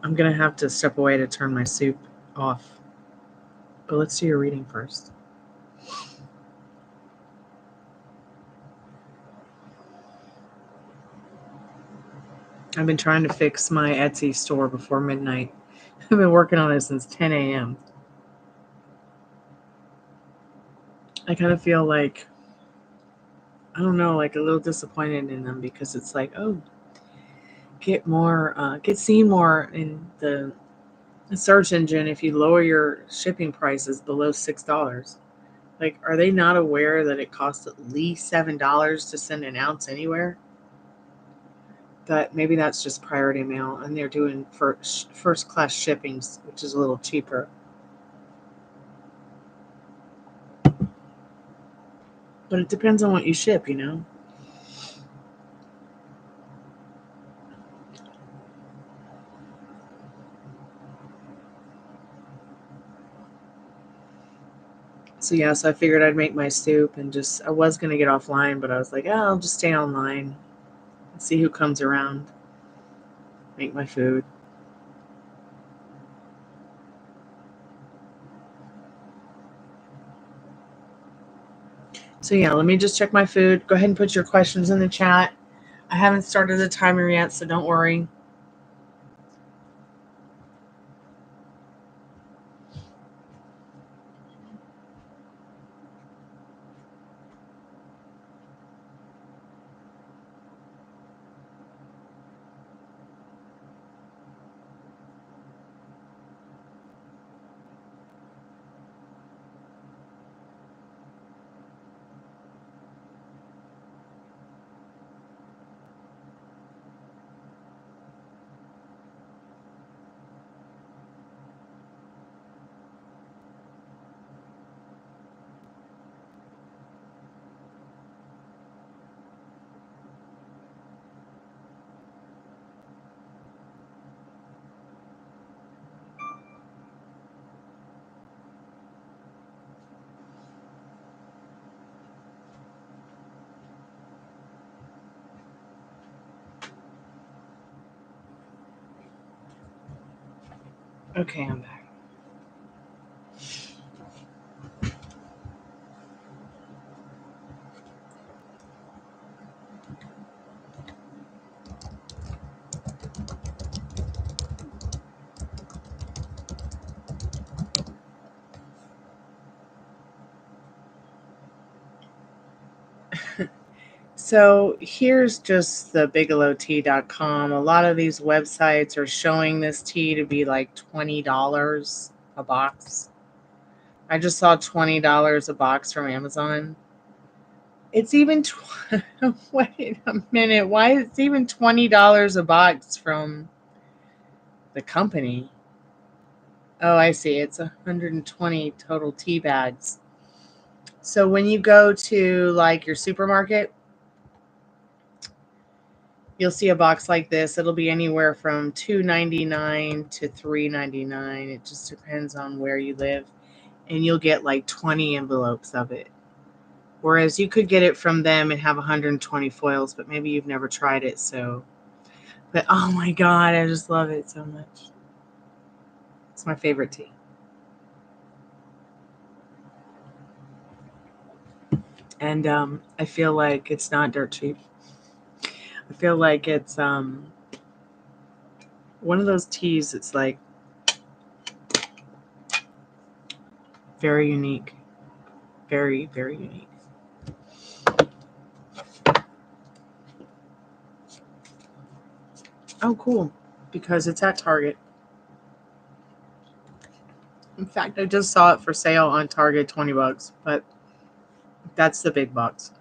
I'm going to have to step away to turn my soup off. But let's do your reading first. I've been trying to fix my Etsy store before midnight. I've been working on it since 10 a.m. I kind of feel like, I don't know, like a little disappointed in them because it's like, oh, get seen more in the search engine if you lower your shipping prices below $6. Like, are they not aware that it costs at least $7 to send an ounce anywhere? That maybe that's just priority mail, and they're doing first class shippings, which is a little cheaper. But it depends on what you ship, you know. So yeah, so I figured I'd make my soup and I was gonna get offline, but I was like, oh, I'll just stay online. Let's see who comes around. Make my food. So yeah, let me just check my food. Go ahead and put your questions in the chat. I haven't started the timer yet, so don't worry. Okay, I'm back. So here's just the BigelowTea.com. A lot of these websites are showing this tea to be like $20 a box. I just saw $20 a box from Amazon. It's even wait a minute. Why is it even $20 a box from the company? Oh, I see. It's 120 total tea bags. So when you go to like your supermarket, you'll see a box like this. It'll be anywhere from $2.99 to $3.99. It just depends on where you live. And you'll get like 20 envelopes of it. Whereas you could get it from them and have 120 foils, but maybe you've never tried it. But oh my God, I just love it so much. It's my favorite tea. And I feel like it's not dirt cheap. I feel like it's one of those teas that's like very unique. Very, very unique. Oh, cool. Because it's at Target. In fact, I just saw it for sale on Target, $20, but that's the big box.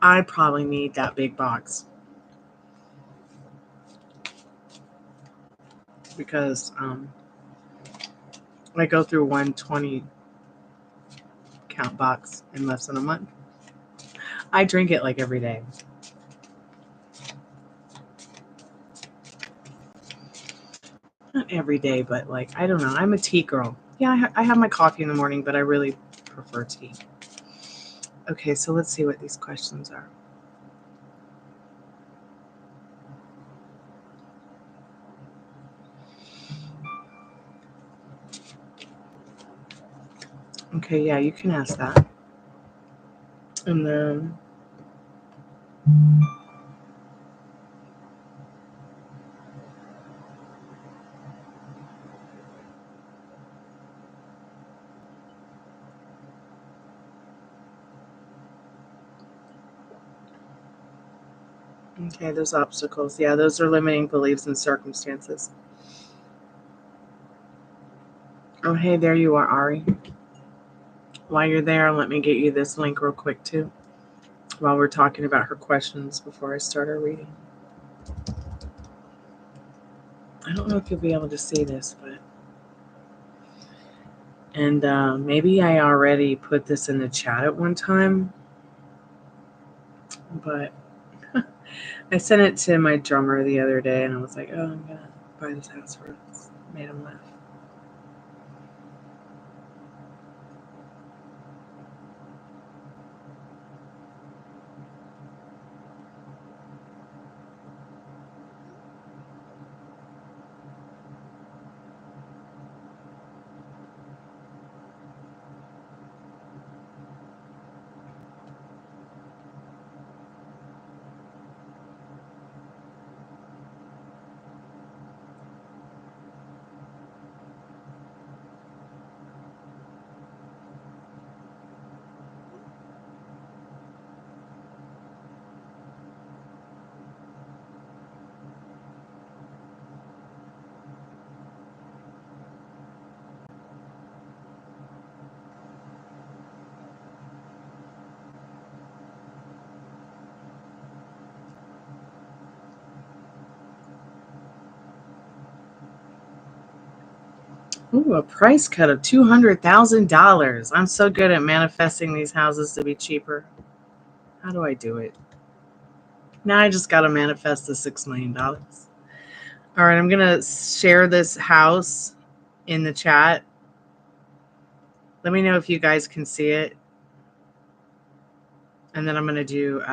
I probably need that big box because I go through 120 count box in less than a month. I drink it like every day. Not every day, but like, I don't know. I'm a tea girl. Yeah, I have my coffee in the morning, but I really prefer tea. Okay, so let's see what these questions are. Okay, yeah, you can ask that. And then okay, those obstacles. Yeah, those are limiting beliefs and circumstances. Oh, hey, there you are, Ari. While you're there, let me get you this link real quick, too, while we're talking about her questions before I start our reading. I don't know if you'll be able to see this, but... And maybe I already put this in the chat at one time, but I sent it to my drummer the other day, and I was like, oh, I'm going to buy this house for us. Made him laugh. Ooh, a price cut of $200,000. I'm so good at manifesting these houses to be cheaper. How do I do it? Now I just got to manifest the $6 million. All right, I'm going to share this house in the chat. Let me know if you guys can see it. And then I'm going to do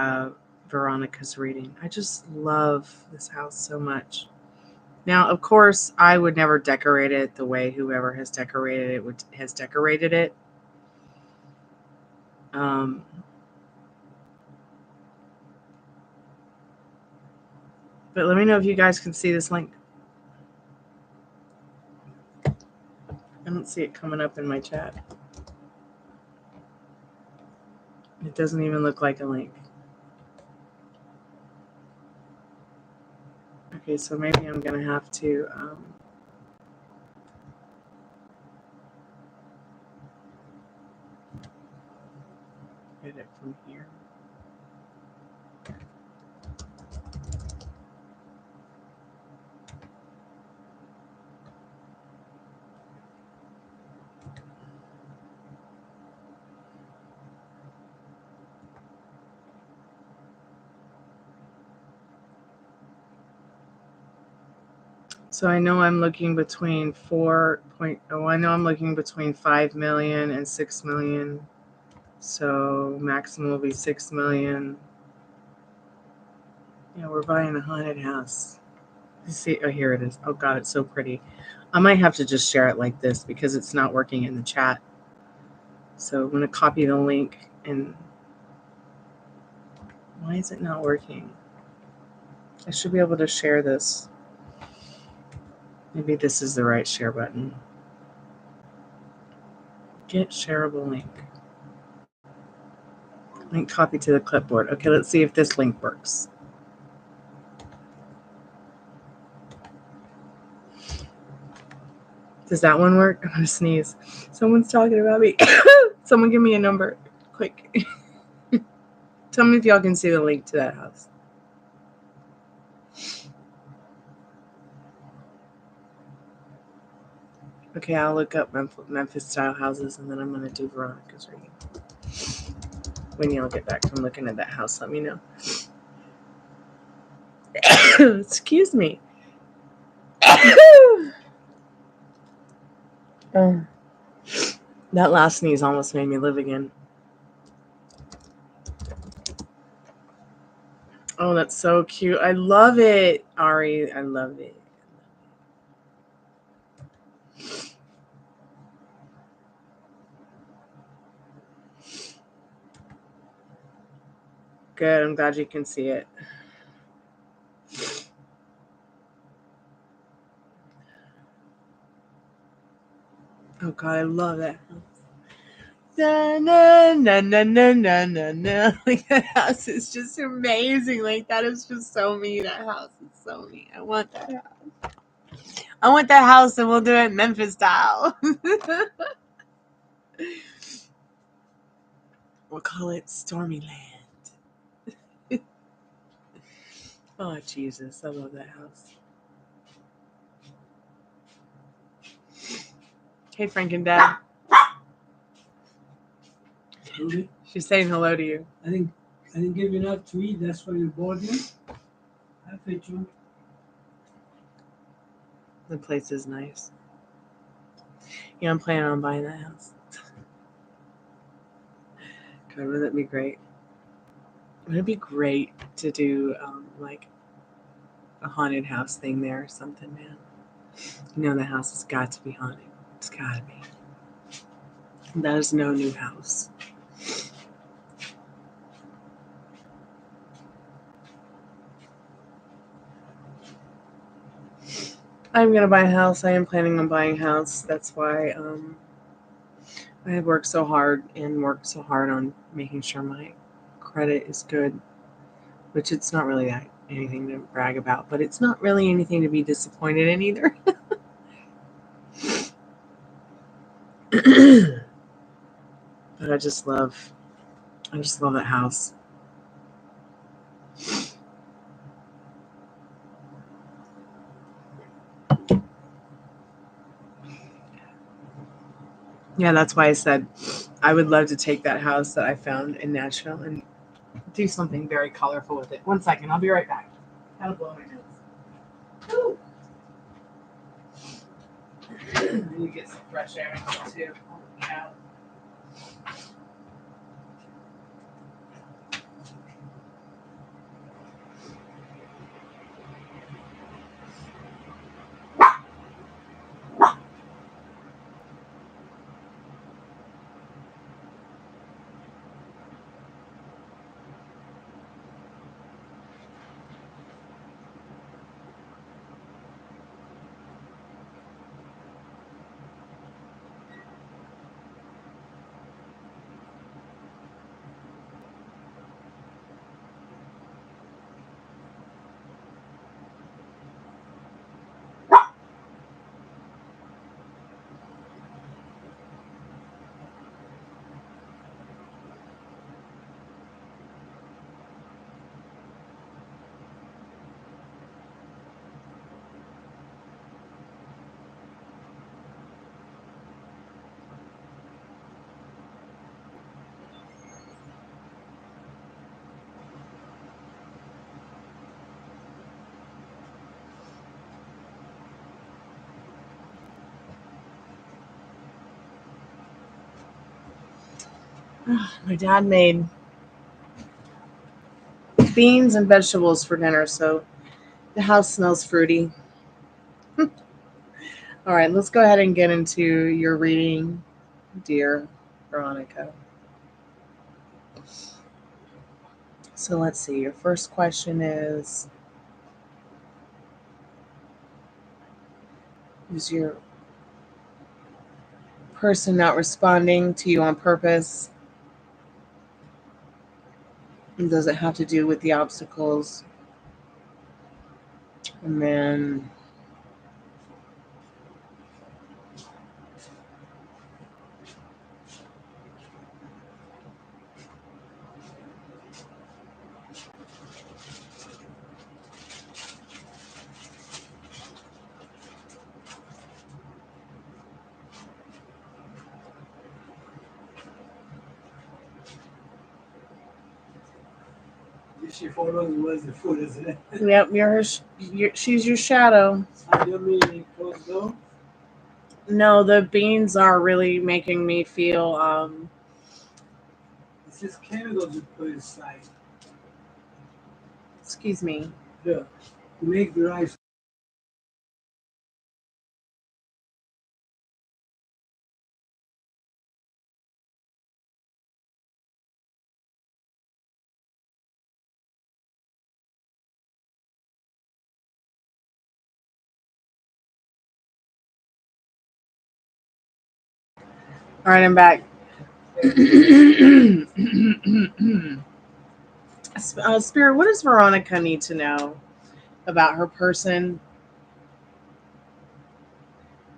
Veronica's reading. I just love this house so much. Now, of course, I would never decorate it the way whoever has decorated it has decorated it. But let me know if you guys can see this link. I don't see it coming up in my chat. It doesn't even look like a link. Okay, so maybe I'm going to have to get it from here. So I know I'm looking between 5 million and 6 million. So maximum will be 6 million. Yeah, we're buying a haunted house. You see, oh, here it is. Oh God, it's so pretty. I might have to just share it like this because it's not working in the chat. So I'm going to copy the link. And why is it not working? I should be able to share this. Maybe this is the right share button. Get shareable link. Link copy to the clipboard. Okay, let's see if this link works. Does that one work? I'm going to sneeze. Someone's talking about me. Someone give me a number. Quick. Tell me if y'all can see the link to that house. Okay, I'll look up Memphis style houses and then I'm going to do Veronica's reading. When y'all get back from looking at that house, let me know. Excuse me. That last sneeze almost made me live again. Oh, that's so cute. I love it, Ari. I love it. Good. I'm glad you can see it. Oh, God. I love that house. Na, na, na, na, na, na, na, na. Like, that house is just amazing. Like, that is just so me. That house is so me. I want that house. I want that house, and we'll do it Memphis style. We'll call it Stormy Land. Oh, Jesus. I love that house. Hey, Frank and Dad. Okay. She's saying hello to you. I didn't give you enough to eat. That's why you bored you. I fed you. The place is nice. Yeah, I'm planning on buying that house. God, would that be great? Would it be great to do like a haunted house thing there or something, man? You know, the house has got to be haunted. It's got to be. That is no new house. I'm going to buy a house. I am planning on buying a house. That's why I have worked so hard on making sure my credit is good, which it's not really anything to brag about, but it's not really anything to be disappointed in either. But I just love that house. Yeah, that's why I said I would love to take that house that I found in Nashville and do something very colorful with it. 1 second, I'll be right back. That'll blow my nose. Woo. I need to get some fresh air in here too. Holy cow. My dad made beans and vegetables for dinner, so the house smells fruity. All right, let's go ahead and get into your reading, dear Veronica. So let's see. Your first question is your person not responding to you on purpose? And does it have to do with the obstacles? And then She follows was the food, isn't it? yep, she's your shadow. You mean close door? No, the beans are really making me feel This is chemicals you put inside. excuse me. Yeah. To make the rice. All right, I'm back. Spirit, what does Veronica need to know about her person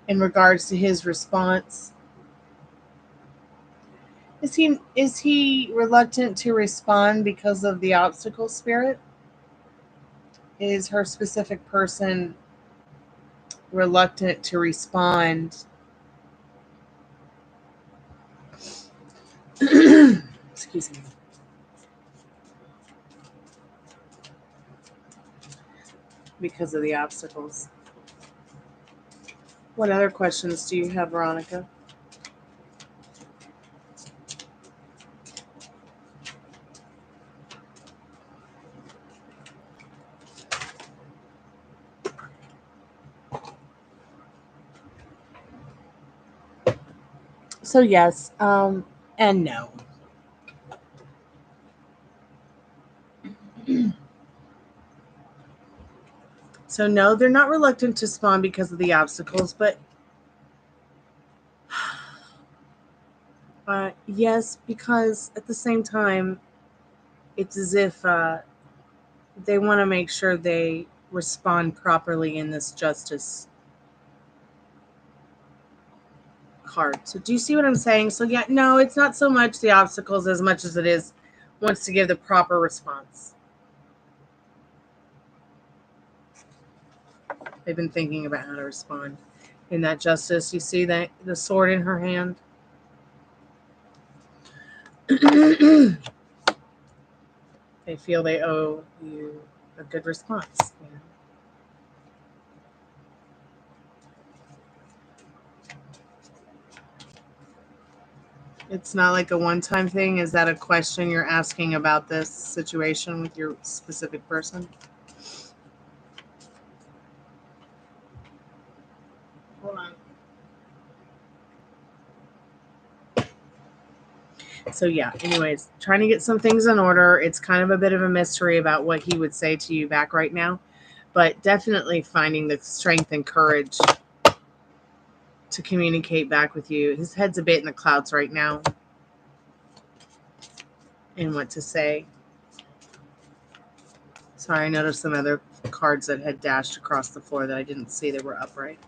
in regards to his response? Is he reluctant to respond because of the obstacle, Spirit? Is her specific person reluctant to respond? Excuse me. Because of the obstacles. What other questions do you have, Veronica? So yes, and no. So no, they're not reluctant to spawn because of the obstacles, but yes, because at the same time, it's as if they want to make sure they respond properly in this justice card. So do you see what I'm saying? So yeah, no, it's not so much the obstacles as much as it is wants to give the proper response. They've been thinking about how to respond in that justice. You see that the sword in her hand? They feel they owe you a good response. You know? It's not like a one-time thing. Is that a question you're asking about this situation with your specific person? Hold on. So yeah, anyways, trying to get some things in order. It's kind of a bit of a mystery about what he would say to you back right now, but definitely finding the strength and courage to communicate back with you. His head's a bit in the clouds right now in what to say. Sorry, I noticed some other cards that had dashed across the floor that I didn't see that were upright.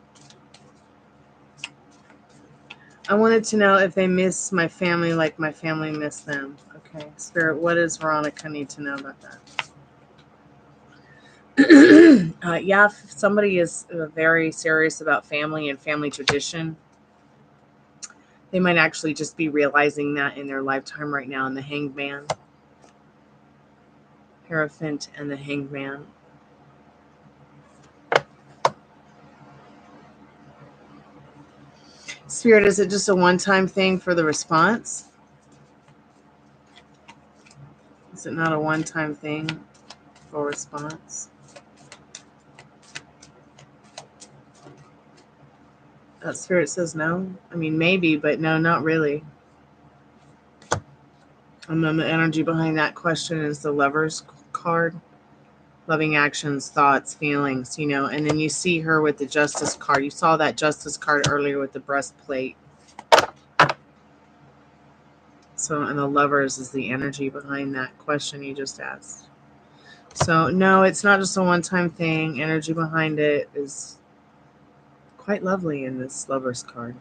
I wanted to know if they miss my family like my family missed them. Okay, Spirit, what does Veronica need to know about that? Yeah, if somebody is very serious about family and family tradition, they might actually just be realizing that in their lifetime right now in the Hanged Man. Hierophant and the Hanged Man. Spirit, is it just a one-time thing for the response? Is it not a one-time thing for response? Spirit says no. I mean, maybe, but no, not really. And then the energy behind that question is the Lover's card. Loving actions, thoughts, feelings, you know. And then you see her with the Justice card. You saw that Justice card earlier with the breastplate. So, and the Lovers is the energy behind that question you just asked. So, no, it's not just a one-time thing. Energy behind it is quite lovely in this Lover's card.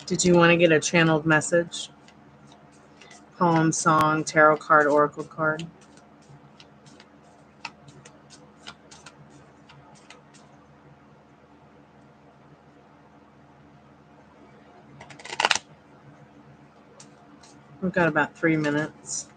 Did you want to get a channeled message? Poem, song, tarot card, oracle card? We've got about 3 minutes.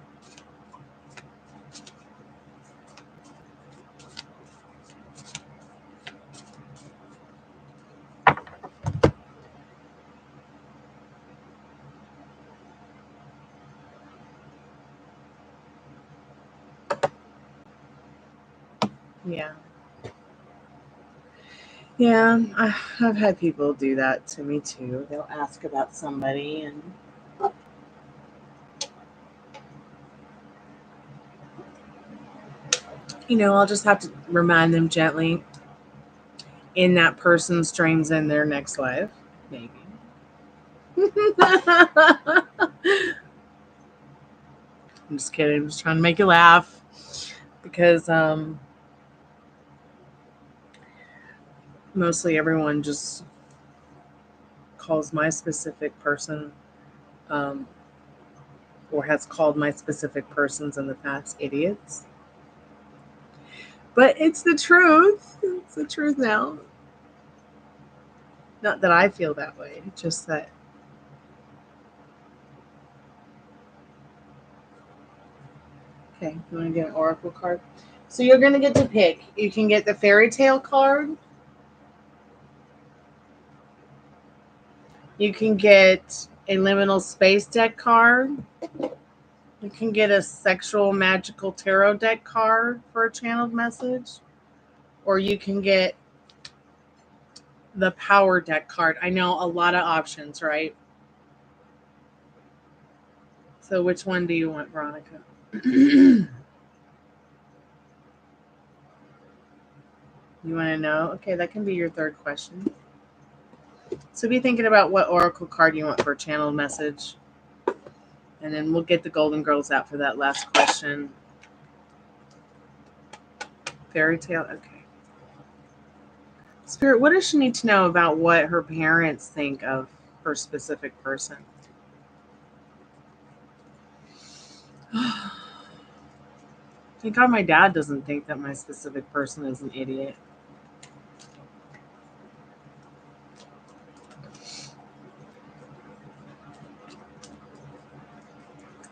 Yeah. Yeah, I've had people do that to me too. They'll ask about somebody and I'll just have to remind them gently in that person's dreams in their next life, maybe. I'm just kidding. I'm just trying to make you laugh because mostly everyone just calls my specific person or has called my specific persons in the past idiots. But it's the truth. It's the truth now. Not that I feel that way, just that. Okay, you want to get an oracle card? So you're going to get to pick. You can get the fairy tale card. You can get a liminal space deck card. You can get a sexual magical tarot deck card for a channeled message. Or you can get the power deck card. I know, a lot of options, right? So which one do you want, Veronica? You want to know? Okay, that can be your third question. So be thinking about what oracle card you want for a channeled message. And then we'll get the Golden Girls out for that last question. Fairy tale? Okay. Spirit, what does she need to know about what her parents think of her specific person? Thank God my dad doesn't think that my specific person is an idiot.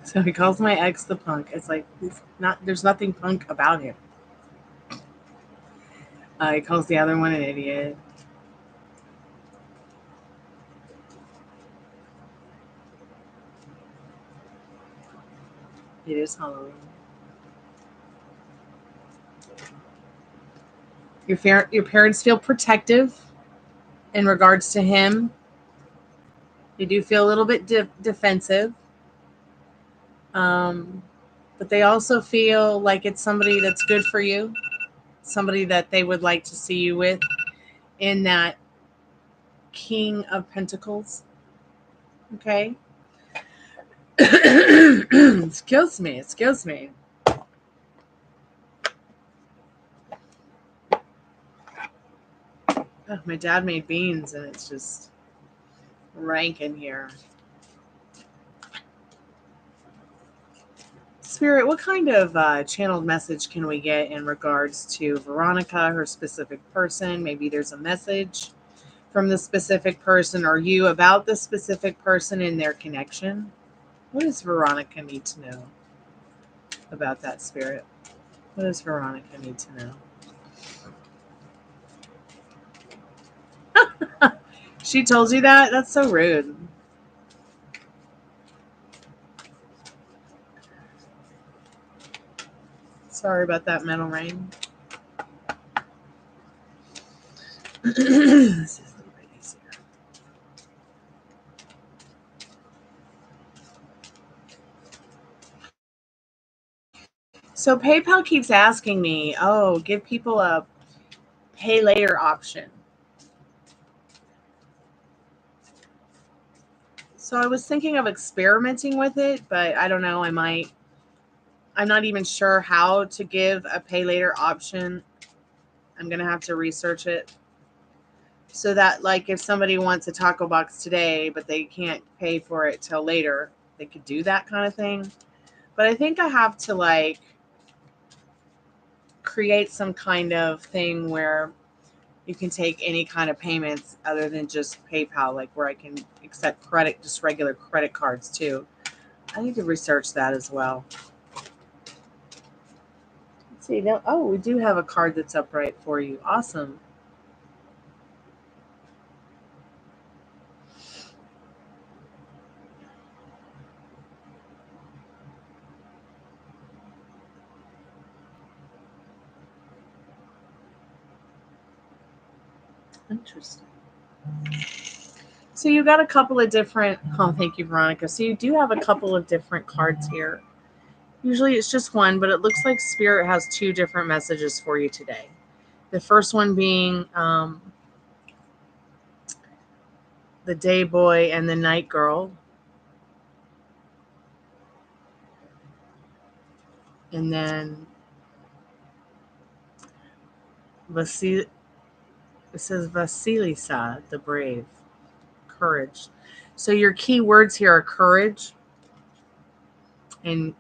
So he calls my ex the punk. It's like there's nothing punk about him. He calls the other one an idiot. It is Halloween. Your parents feel protective in regards to him. They do feel a little bit defensive. But they also feel like it's somebody that's good for you, somebody that they would like to see you with in that King of Pentacles. Okay? Excuse me. Oh, my dad made beans and it's just rank in here. Spirit, what kind of channeled message can we get in regards to Veronica, her specific person? Maybe there's a message from the specific person or you about the specific person in their connection. What does Veronica need to know about that, Spirit? What does Veronica need to know? She told you that? That's so rude. Sorry about that, Metal Rain. This is a little bit easier. So PayPal keeps asking me, oh, give people a pay later option. So I was thinking of experimenting with it, but I don't know. I'm not even sure how to give a pay later option. I'm going to have to research it. So that, like, if somebody wants a taco box today, but they can't pay for it till later, they could do that kind of thing. But I think I have to, like, create some kind of thing where you can take any kind of payments other than just PayPal, like where I can accept credit, just regular credit cards too. I need to research that as well. Let's see. Now, oh, we do have a card that's upright for you. Awesome. Interesting. So you got a couple of different, oh, thank you, Veronica. So you do have a couple of different cards here. Usually it's just one, but it looks like Spirit has two different messages for you today. The first one being the day boy and the night girl. And then it says Vasilisa, the brave. Courage. So your key words here are courage and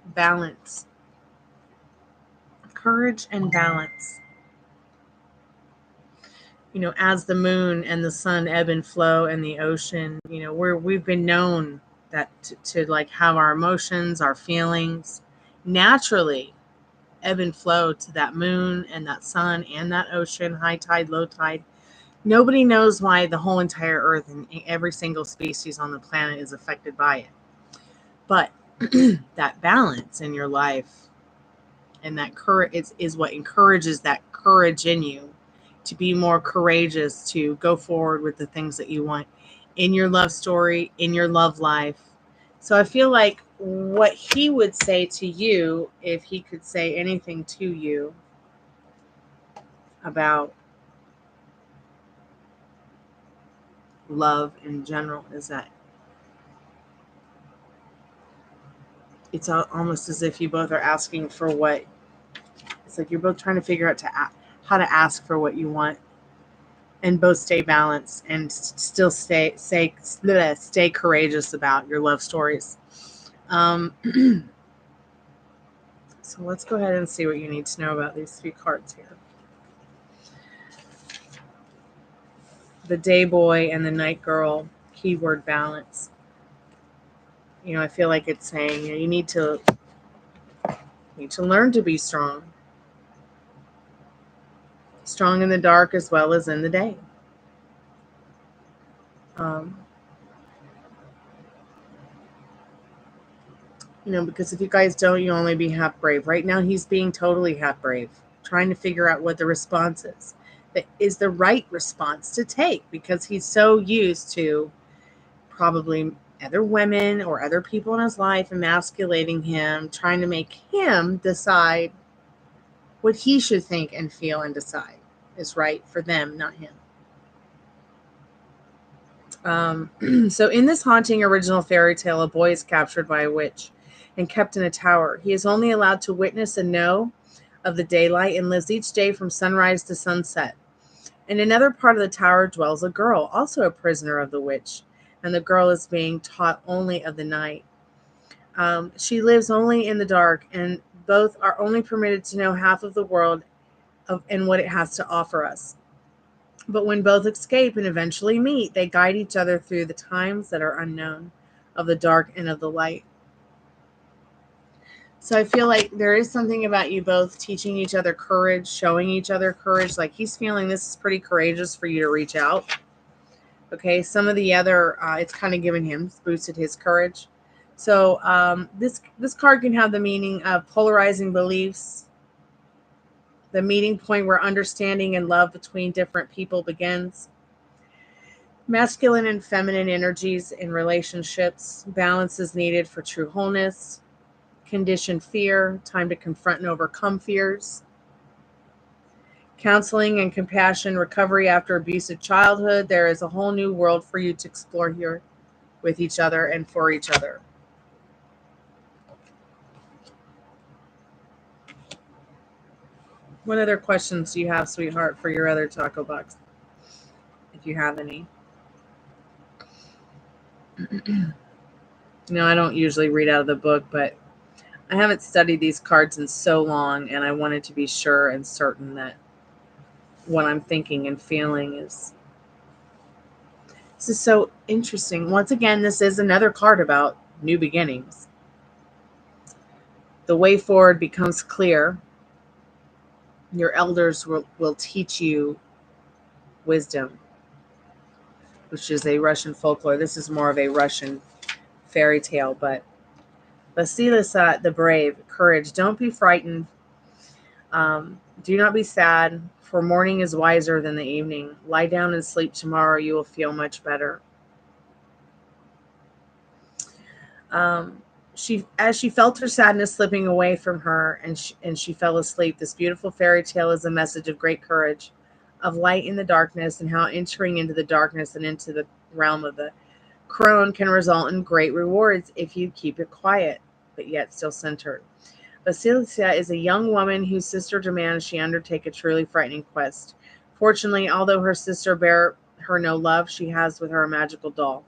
balance. Courage and balance. You know, as the moon and the sun ebb and flow and the ocean, you know, we've been known that to like have our emotions, our feelings naturally ebb and flow to that moon and that sun and that ocean, high tide, low tide. Nobody knows why the whole entire earth and every single species on the planet is affected by it. But that balance in your life and that courage is what encourages that courage in you to be more courageous, to go forward with the things that you want in your love story, in your love life. So I feel like what he would say to you, if he could say anything to you about love in general, is that it's almost as if you both are asking for what, it's like you're both trying to figure out how to ask for what you want and both stay balanced and still stay courageous about your love stories. So let's go ahead and see what you need to know about these 3 cards here. The day boy and the night girl, keyword balance. I feel like it's saying you need to learn to be strong. Strong in the dark as well as in the day. Because if you guys don't, you'll only be half brave. Right now, he's being totally half brave, trying to figure out what the response is. That is the right response to take, because he's so used to probably other women or other people in his life emasculating him, trying to make him decide what he should think and feel and decide is right for them, not him. So in this haunting original fairy tale, a boy is captured by a witch and kept in a tower. He is only allowed to witness and know of the daylight and lives each day from sunrise to sunset. In another part of the tower dwells a girl, also a prisoner of the witch, and the girl is being taught only of the night. She lives only in the dark, and both are only permitted to know half of the world and what it has to offer us. But when both escape and eventually meet, they guide each other through the times that are unknown, of the dark and of the light. So I feel like there is something about you both teaching each other courage, showing each other courage. Like he's feeling this is pretty courageous for you to reach out. Okay, some of the other, it's kind of given him, boosted his courage. So this card can have the meaning of polarizing beliefs, the meeting point where understanding and love between different people begins. Masculine and feminine energies in relationships. Balance is needed for true wholeness. Conditioned fear. Time to confront and overcome fears. Counseling and compassion. Recovery after abusive childhood. There is a whole new world for you to explore here with each other and for each other. What other questions do you have, sweetheart, for your other taco box? If you have any. I don't usually read out of the book, but I haven't studied these cards in so long, and I wanted to be sure and certain that what I'm thinking and feeling is... This is so interesting. Once again, this is another card about new beginnings. The way forward becomes clear. Your elders will teach you wisdom, which is a Russian folklore. This is more of a Russian fairy tale, but Vasilisa, the brave, courage. Don't be frightened. Do not be sad, for morning is wiser than the evening. Lie down and sleep. Tomorrow you will feel much better. As she felt her sadness slipping away from her and she fell asleep, this beautiful fairy tale is a message of great courage, of light in the darkness, and how entering into the darkness and into the realm of the crone can result in great rewards if you keep it quiet, but yet still centered. Vasilisa is a young woman whose sister demands she undertake a truly frightening quest. Fortunately, although her sister bear her no love, she has with her a magical doll,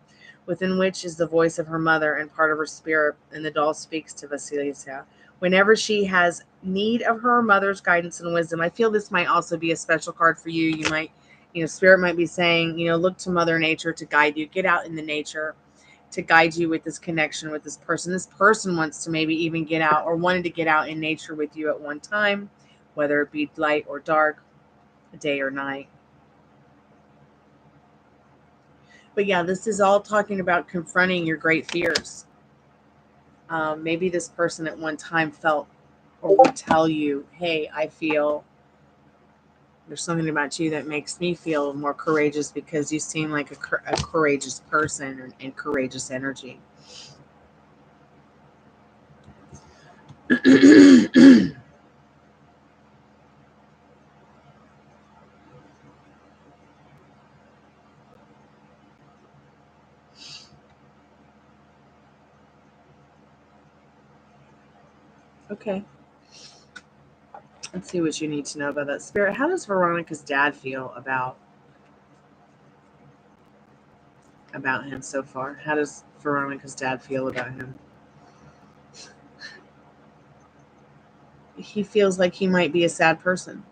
within which is the voice of her mother and part of her spirit, and the doll speaks to Vasilisa whenever she has need of her mother's guidance and wisdom. I feel this might also be a special card for you. You might, Spirit might be saying, look to Mother Nature to guide you. Get out in the nature to guide you with this connection with this person. This person wants to maybe even get out or wanted to get out in nature with you at one time, whether it be light or dark, day or night. But yeah, this is all talking about confronting your great fears. Maybe this person at one time felt or would tell you, hey, I feel there's something about you that makes me feel more courageous because you seem like a courageous person and courageous energy. Okay. Let's see what you need to know about that. Spirit, how does Veronica's dad feel about him so far? How does Veronica's dad feel about him? he feels like he might be a sad person.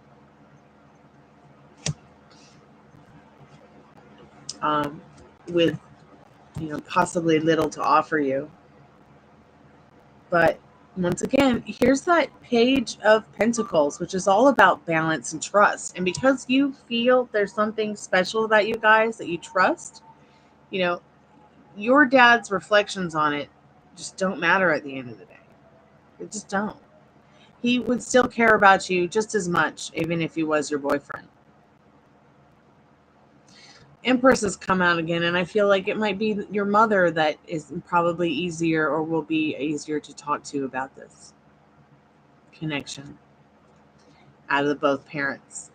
With, possibly little to offer you. But once again, here's that Page of Pentacles, which is all about balance and trust. And because you feel there's something special about you guys that you trust, your dad's reflections on it just don't matter at the end of the day. They just don't. He would still care about you just as much, even if he was your boyfriend. Empress has come out again, and I feel like it might be your mother that is probably easier or will be easier to talk to about this connection out of the both parents.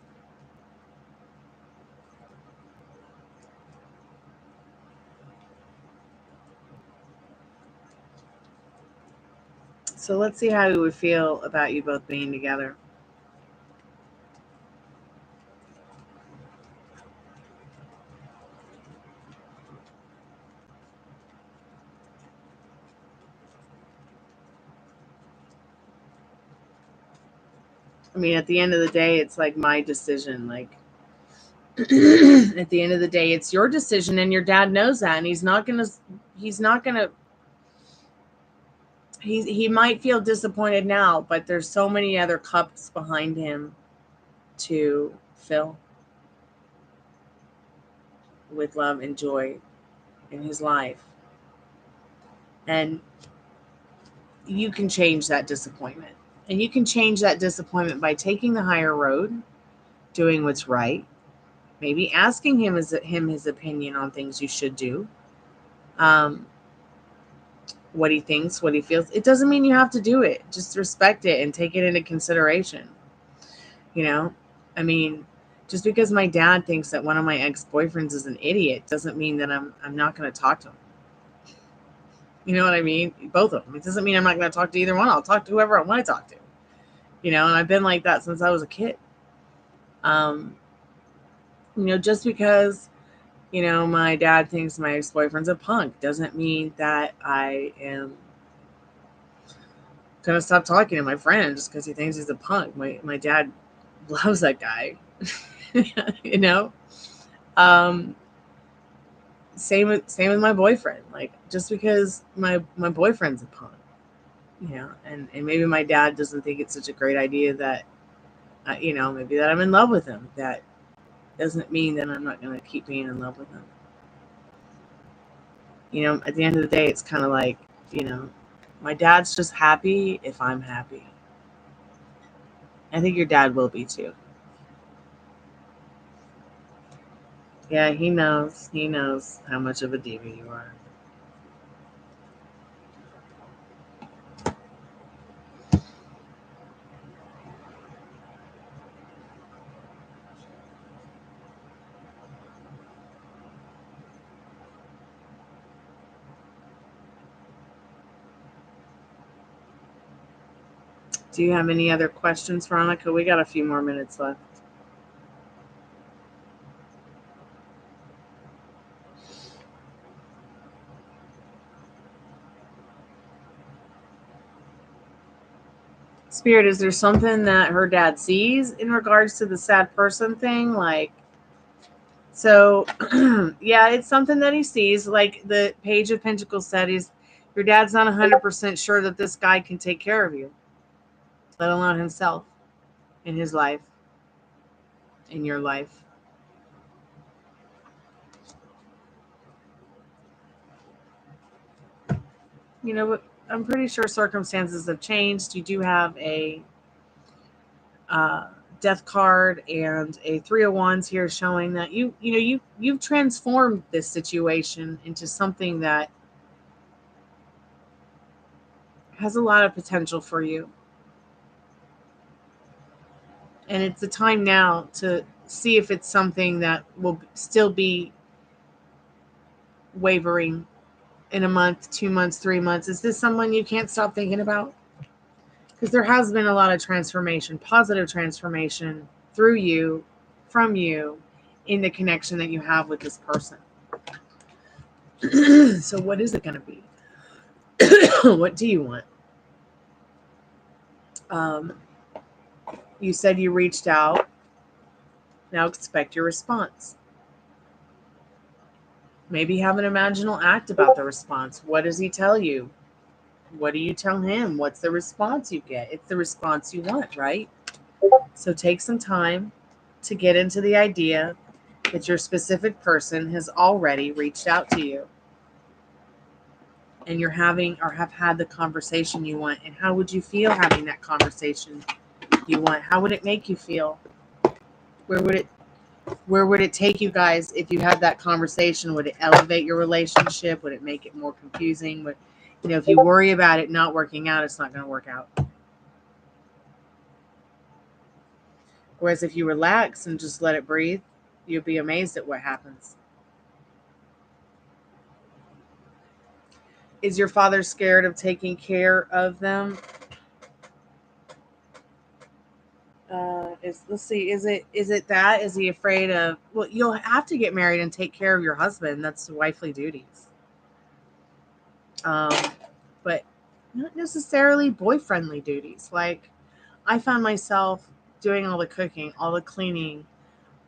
So let's see how he would feel about you both being together. I mean, at the end of the day, it's like my decision. Like, at the end of the day, it's your decision, and your dad knows that, and he might feel disappointed now, but there's so many other cups behind him to fill with love and joy in his life. And you can change that disappointment. And you can change that disappointment by taking the higher road, doing what's right, maybe asking him his opinion on things you should do, what he thinks, what he feels. It doesn't mean you have to do it. Just respect it and take it into consideration. I mean, just because my dad thinks that one of my ex-boyfriends is an idiot doesn't mean that I'm not going to talk to him. You know what I mean? Both of them. It doesn't mean I'm not going to talk to either one. I'll talk to whoever I want to talk to. And I've been like that since I was a kid. Just because, my dad thinks my ex-boyfriend's a punk doesn't mean that I am going to stop talking to my friend just because he thinks he's a punk. My dad loves that guy. Same with my boyfriend. Like, just because my boyfriend's a punk, and maybe my dad doesn't think it's such a great idea that, maybe that I'm in love with him. That doesn't mean that I'm not going to keep being in love with him. At the end of the day, it's kind of like, my dad's just happy if I'm happy. I think your dad will be too. Yeah, he knows. He knows how much of a diva you are. Do you have any other questions, Veronica? We got a few more minutes left. Spirit, is there something that her dad sees in regards to the sad person thing? Like, so, yeah, it's something that he sees. Like the Page of Pentacles said, your dad's not 100% sure that this guy can take care of you, let alone himself, in his life, in your life. But I'm pretty sure circumstances have changed. You do have a death card and a 3 of Wands here showing that you've transformed this situation into something that has a lot of potential for you. And it's the time now to see if it's something that will still be wavering in a month, 2 months, 3 months. Is this someone you can't stop thinking about? Because there has been a lot of transformation, positive transformation through you, from you, in the connection that you have with this person. So what is it going to be? What do you want? You said you reached out. Now expect your response. Maybe have an imaginal act about the response. What does he tell you? What do you tell him? What's the response you get? It's the response you want, right? So take some time to get into the idea that your specific person has already reached out to you. And you're having or have had the conversation you want. And how would you feel having that conversation you want? How would it make you feel? Where would it take you guys if you had that conversation? Would it elevate your relationship? Would it make it more confusing? If you worry about it not working out, it's not going to work out. Whereas if you relax and just let it breathe, you'll be amazed at what happens. Is your father scared of taking care of them? Let's see. Is it that? Is he afraid of? Well, you'll have to get married and take care of your husband. That's wifely duties. But not necessarily boyfriendly duties. Like, I found myself doing all the cooking, all the cleaning.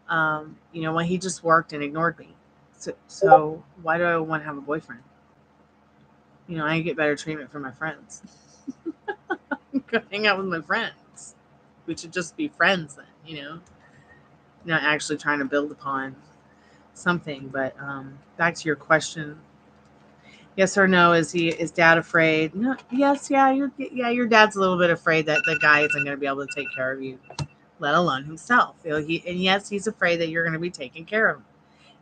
When he just worked and ignored me. So why do I want to have a boyfriend? I get better treatment from my friends. Go hang out with my friends. We should just be friends then, not actually trying to build upon something. But back to your question, yes or no? Is dad afraid? No. Yes. Yeah. Your dad's a little bit afraid that the guy isn't going to be able to take care of you, let alone himself. And yes, he's afraid that you're going to be taking care of him.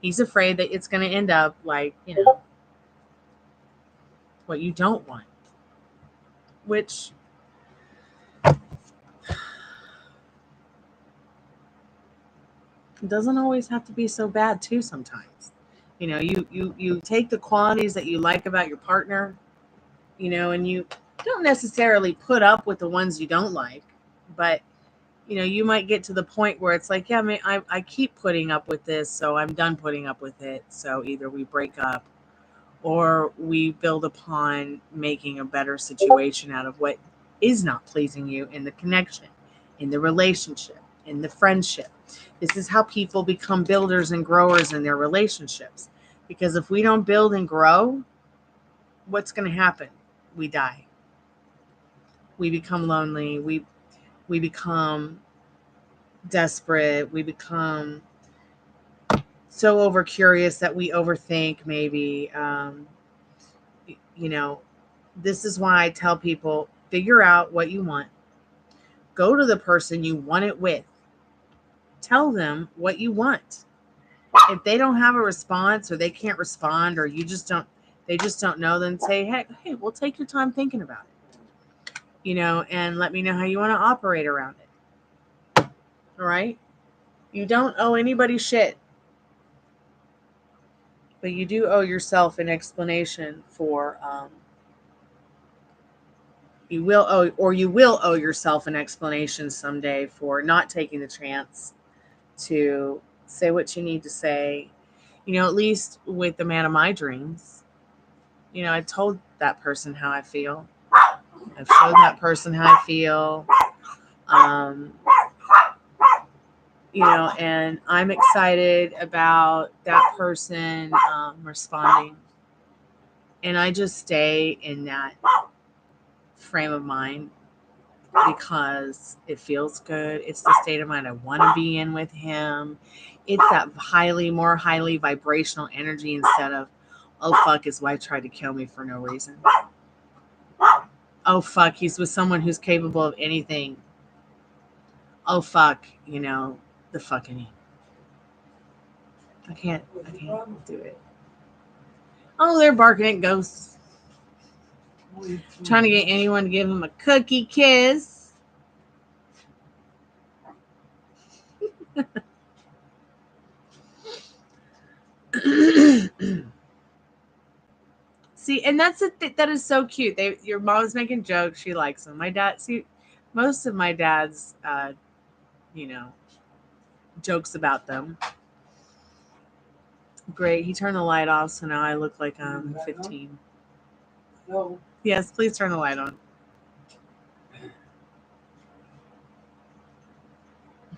He's afraid that it's going to end up like, what you don't want, which doesn't always have to be so bad too. Sometimes, you take the qualities that you like about your partner, and you don't necessarily put up with the ones you don't like, but you might get to the point where it's like, yeah, I keep putting up with this, so I'm done putting up with it. So either we break up or we build upon making a better situation out of what is not pleasing you in the connection, in the relationship, in the friendship. This is how people become builders and growers in their relationships. Because if we don't build and grow, what's going to happen? We die. We become lonely. We become desperate. We become so over curious that we overthink maybe. This is why I tell people, figure out what you want. Go to the person you want it with. Tell them what you want. If they don't have a response or they can't respond or they just don't know, then say, hey, we'll take your time thinking about it. And let me know how you want to operate around it. All right? You don't owe anybody shit. But you do owe yourself an explanation for you will owe yourself an explanation someday for not taking the chance to say what you need to say. At least with the man of my dreams, I told that person how I feel. I've showed that person how I feel. And I'm excited about that person responding. And I just stay in that frame of mind because it feels good. It's the state of mind I want to be in with him. It's that more highly vibrational energy instead of, oh, fuck, his wife tried to kill me for no reason. Oh, fuck, he's with someone who's capable of anything. Oh, fuck, the fucking. I can't do it. Oh, they're barking at ghosts. Trying to get anyone to give him a cookie kiss. See, and that is so cute. Your mom's making jokes. She likes them. My dad, most of my dad's, jokes about them. Great. He turned the light off, so now I look like I'm 15. No. Yes, please turn the light on.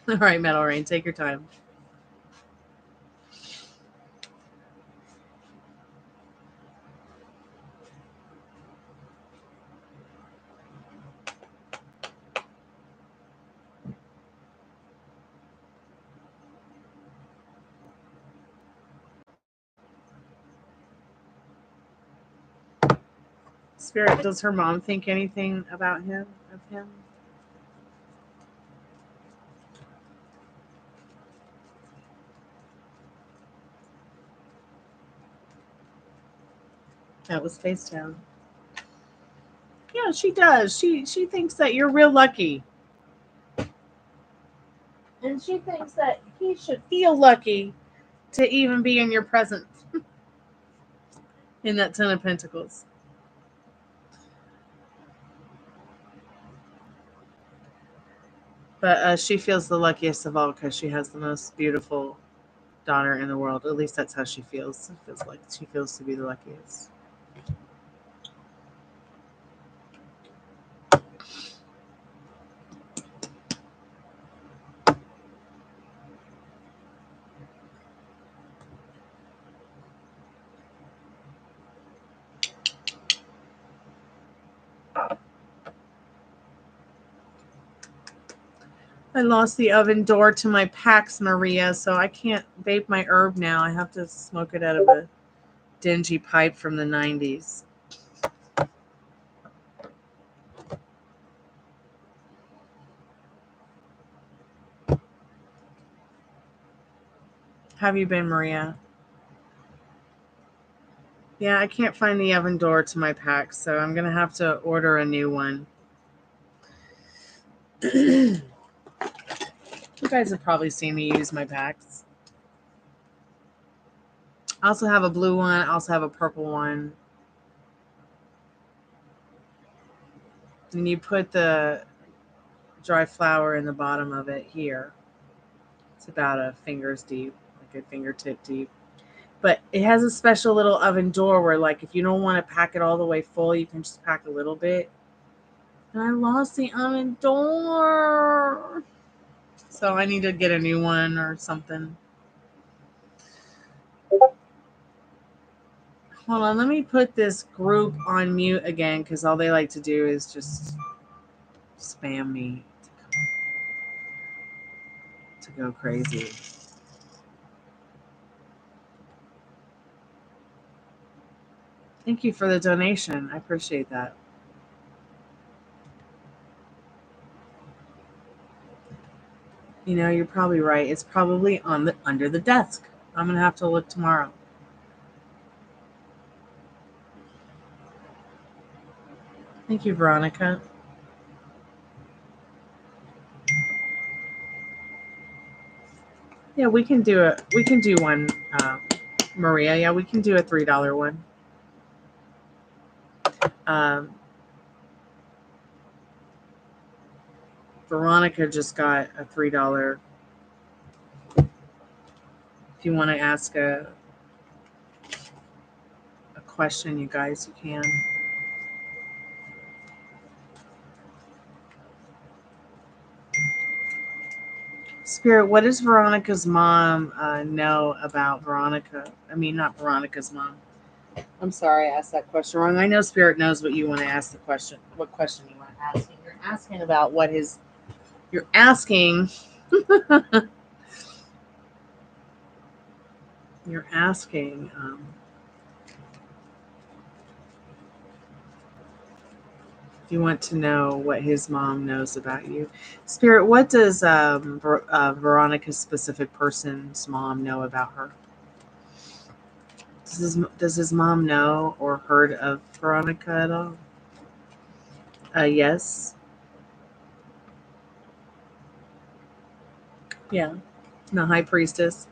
All right, Metal Rain, take your time. Spirit, does her mom think anything about him, of him? That was FaceTime. Yeah, she does. She thinks that you're real lucky. And she thinks that he should feel lucky to even be in your presence. In that Ten of Pentacles. But she feels the luckiest of all because she has the most beautiful daughter in the world. At least that's how she feels. It feels like she feels to be the luckiest. I lost the oven door to my Pax Maria, so I can't vape my herb now. I have to smoke it out of a dingy pipe from the 90s. Have you been, Maria? Yeah, I can't find the oven door to my Pax, so I'm going to have to order a new one. You guys have probably seen me use my Pax. I also have a blue one. I also have a purple one. And you put the dry flower in the bottom of it here. It's about a finger's deep, like a fingertip deep. But it has a special little oven door where, like, if you don't want to pack it all the way full, you can just pack a little bit. And I lost the oven door. So I need to get a new one or something. Hold on, let me put this group on mute again because all they like to do is just spam me to go crazy. Thank you for the donation. I appreciate that. You know, you're probably right. It's probably on the under the desk. I'm gonna have to look tomorrow. Thank you, Veronica. Yeah, we can do it. We can do one, Maria. Yeah, we can do a $3 one. Veronica just got a $3. If you want to ask a question, you guys, you can. Spirit, what does Veronica's mom know about Veronica? I mean, not Veronica's mom. I'm sorry I asked that question wrong. I know Spirit knows what you want to ask the question. What question you want to ask? You're asking about what his. You're asking. You're asking. If you want to know what his mom knows about you, Spirit, what does Veronica's specific person's mom know about her? Does his mom know or heard of Veronica at all? Yes. Yeah. The High Priestess.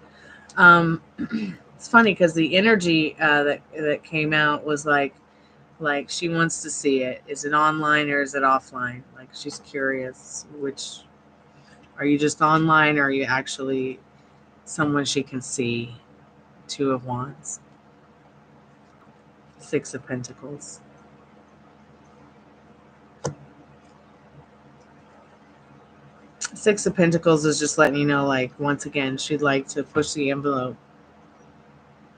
It's funny because the energy that came out was like she wants to see it. Is it online or is it offline? Like she's curious. Which are you just online or are you actually someone she can see? Two of Wands. Six of Pentacles. Six of Pentacles is just letting you know, like, once again, she'd like to push the envelope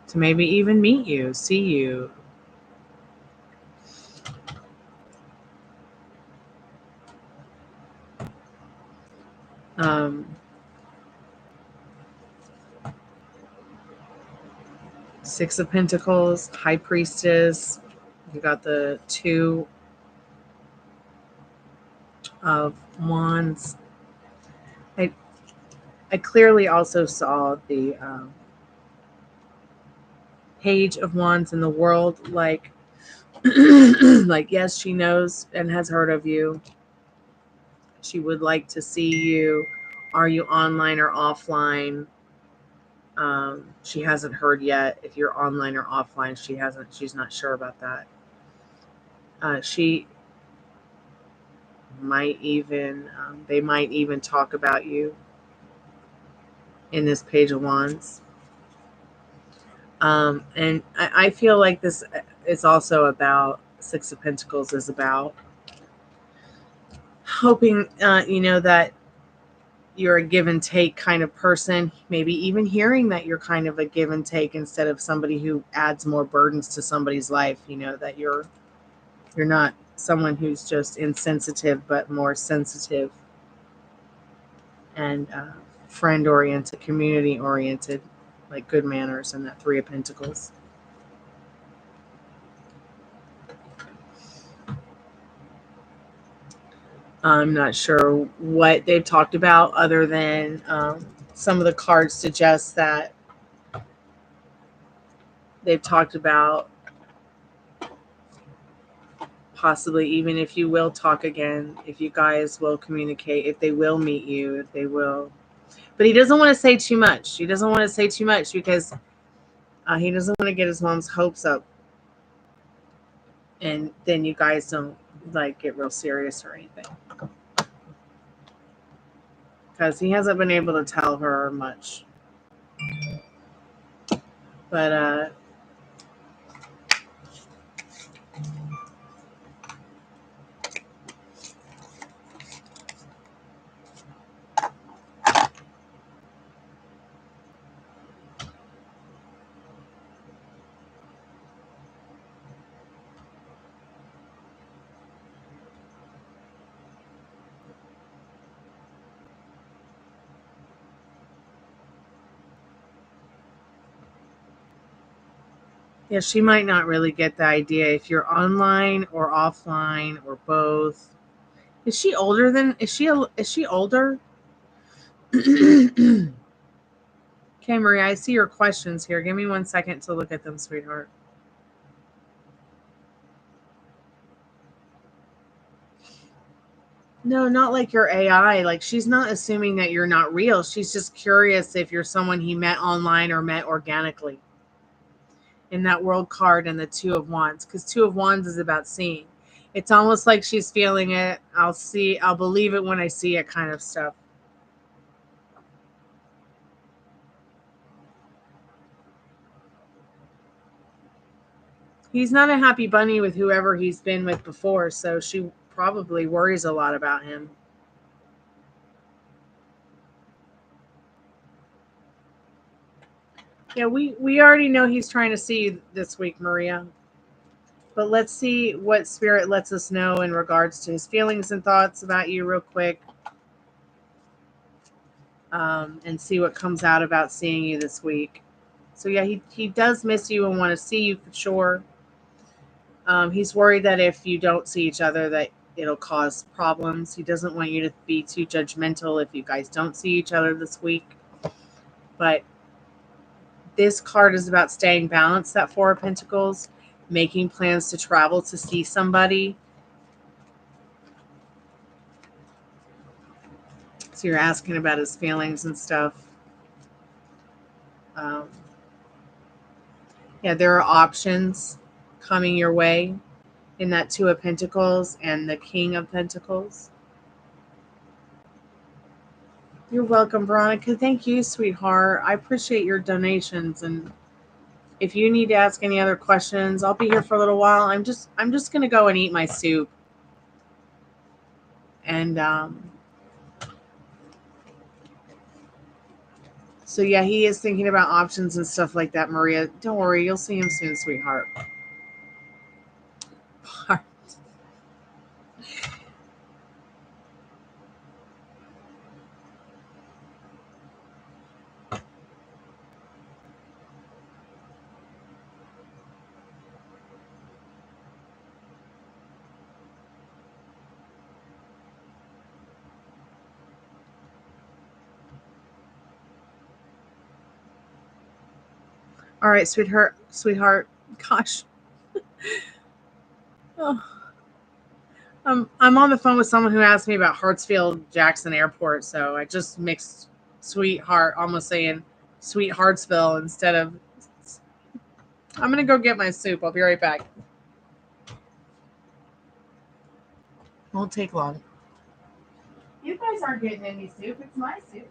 to maybe even meet you, see you. Six of Pentacles, High Priestess. You got the Two of Wands. I clearly also saw the Page of Wands in the world. Like, like, yes, she knows and has heard of you. She would like to see you. Are you online or offline? She hasn't heard yet if you're online or offline. She's not sure about that. She might even, they might even talk about you in this Page of Wands. And I feel like this is also about, Six of Pentacles is about hoping, that you're a give and take kind of person. Maybe even hearing that you're kind of a give and take instead of somebody who adds more burdens to somebody's life. That you're not someone who's just insensitive, but more sensitive and friend oriented, community oriented, like good manners, and that Three of Pentacles. I'm not sure what they've talked about other than some of the cards suggest that they've talked about possibly even if you will talk again, if you guys will communicate, if they will meet you, if they will. But he doesn't want to say too much. He doesn't want to say too much because he doesn't want to get his mom's hopes up. And then you guys don't like get real serious or anything. Because he hasn't been able to tell her much. But yeah, she might not really get the idea if you're online or offline or both. Is she older than? Is she older? Okay, Maria, I see your questions here. Give me 1 second to look at them, sweetheart. No, not like your AI. Like, she's not assuming that you're not real. She's just curious if you're someone he met online or met organically. In that World card and the Two of Wands, because Two of Wands is about seeing. It's almost like she's feeling it. I'll believe it when I see it kind of stuff. He's not a happy bunny with whoever he's been with before, so she probably worries a lot about him. Yeah, we already know he's trying to see you this week, Maria. But let's see what Spirit lets us know in regards to his feelings and thoughts about you real quick. And see what comes out about seeing you this week. So yeah, he does miss you and want to see you for sure. He's worried that if you don't see each other that it'll cause problems. He doesn't want you to be too judgmental if you guys don't see each other this week. But this card is about staying balanced, that Four of Pentacles, making plans to travel to see somebody. So you're asking about his feelings and stuff. Yeah, there are options coming your way in that Two of Pentacles and the King of Pentacles. You're welcome, Veronica. Thank you, sweetheart. I appreciate your donations. And if you need to ask any other questions, I'll be here for a little while. I'm just gonna go and eat my soup. And So yeah, he is thinking about options and stuff like that, Maria. Don't worry, you'll see him soon, sweetheart. All right, sweetheart. Gosh. Oh. I'm on the phone with someone who asked me about Hartsfield Jackson Airport, so I just mixed sweetheart, almost saying sweet Hartsville instead of. I'm gonna go get my soup. I'll be right back. Won't take long. You guys aren't getting any soup. It's my soup.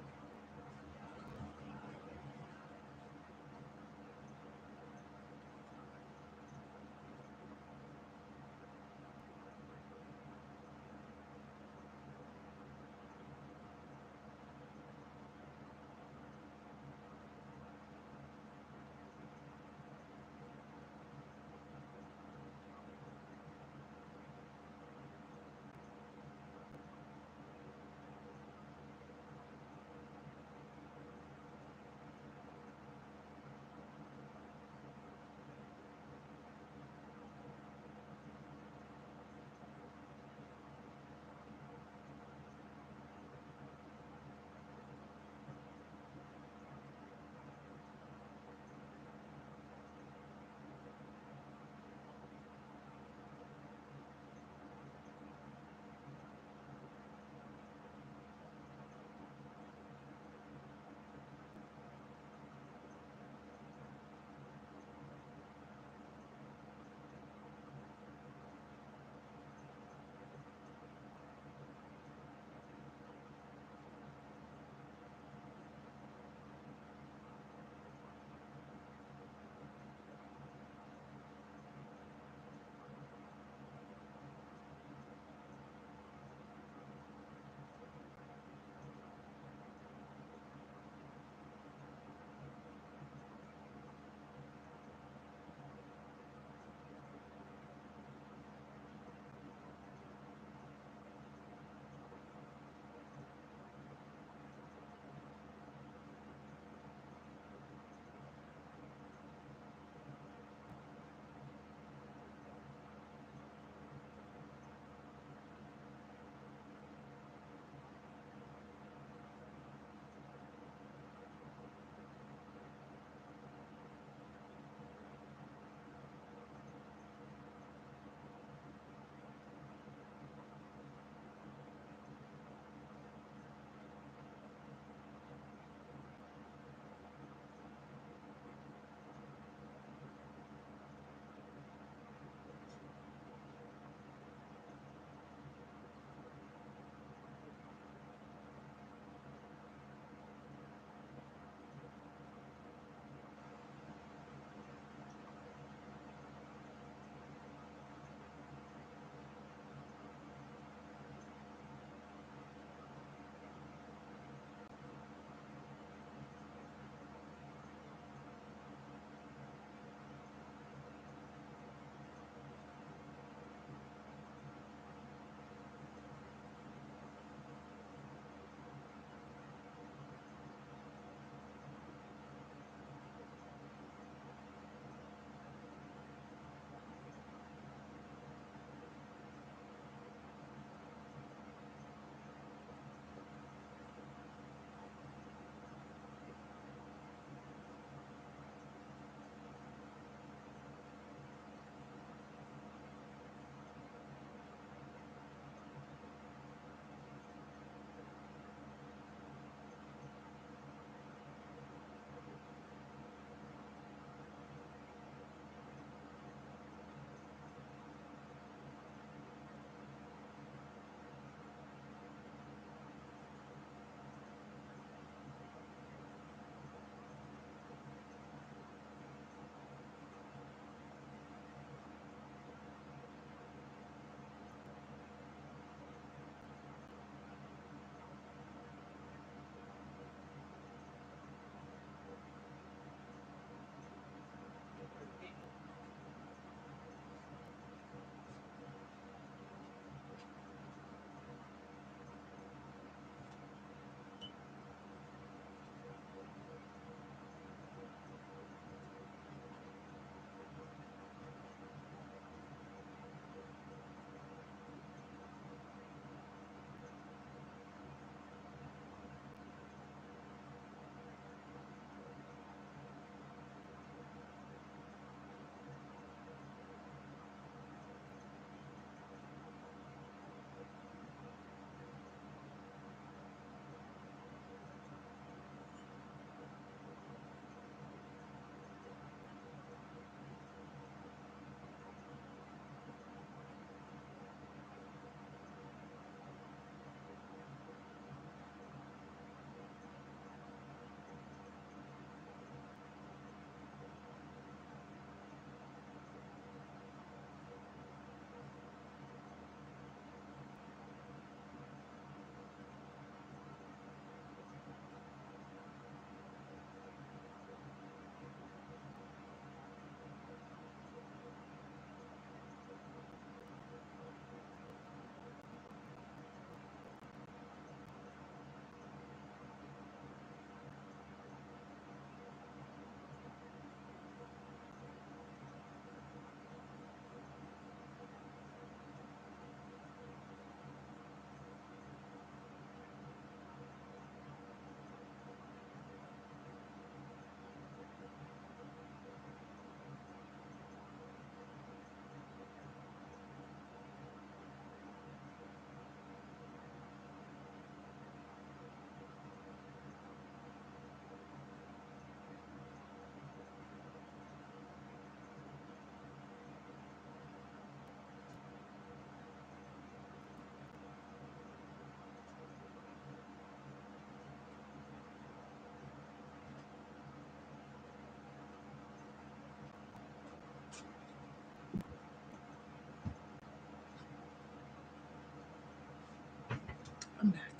I'm back.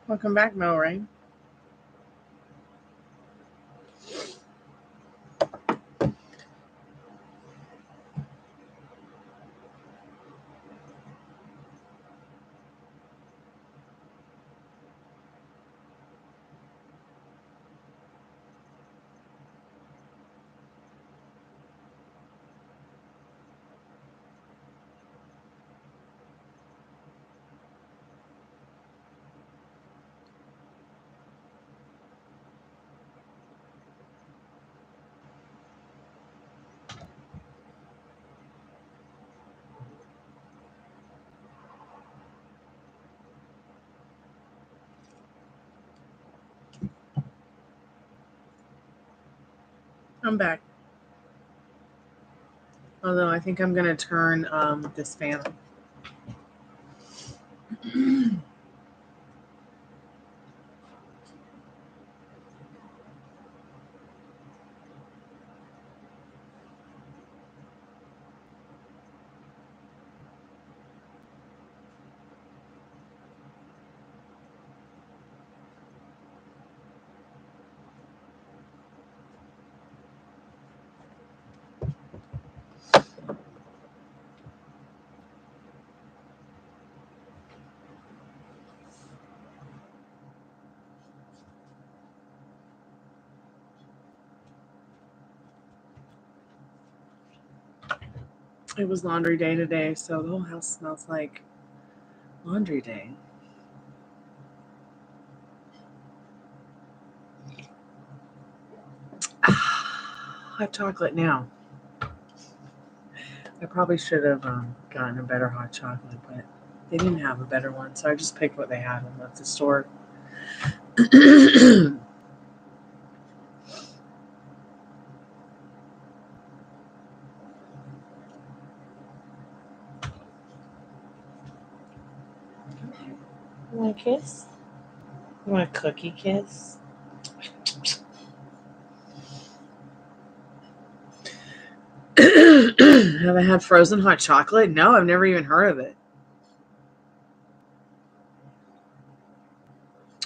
Welcome back, Mel Ray. I'm back. Although I think I'm going to turn this fan on. It was laundry day today, so the whole house smells like laundry day. Hot chocolate now. I probably should have gotten a better hot chocolate, but they didn't have a better one, so I just picked what they had and left the store. You want a kiss? You want a cookie kiss? Have I had frozen hot chocolate? No, I've never even heard of it.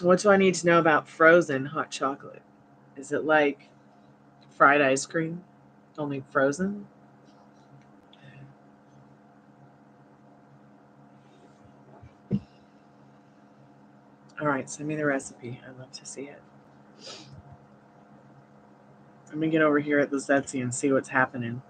What do I need to know about frozen hot chocolate? Is it like fried ice cream, only frozen? All right, send me the recipe. I'd love to see it. Let me get over here at the Etsy and see what's happening.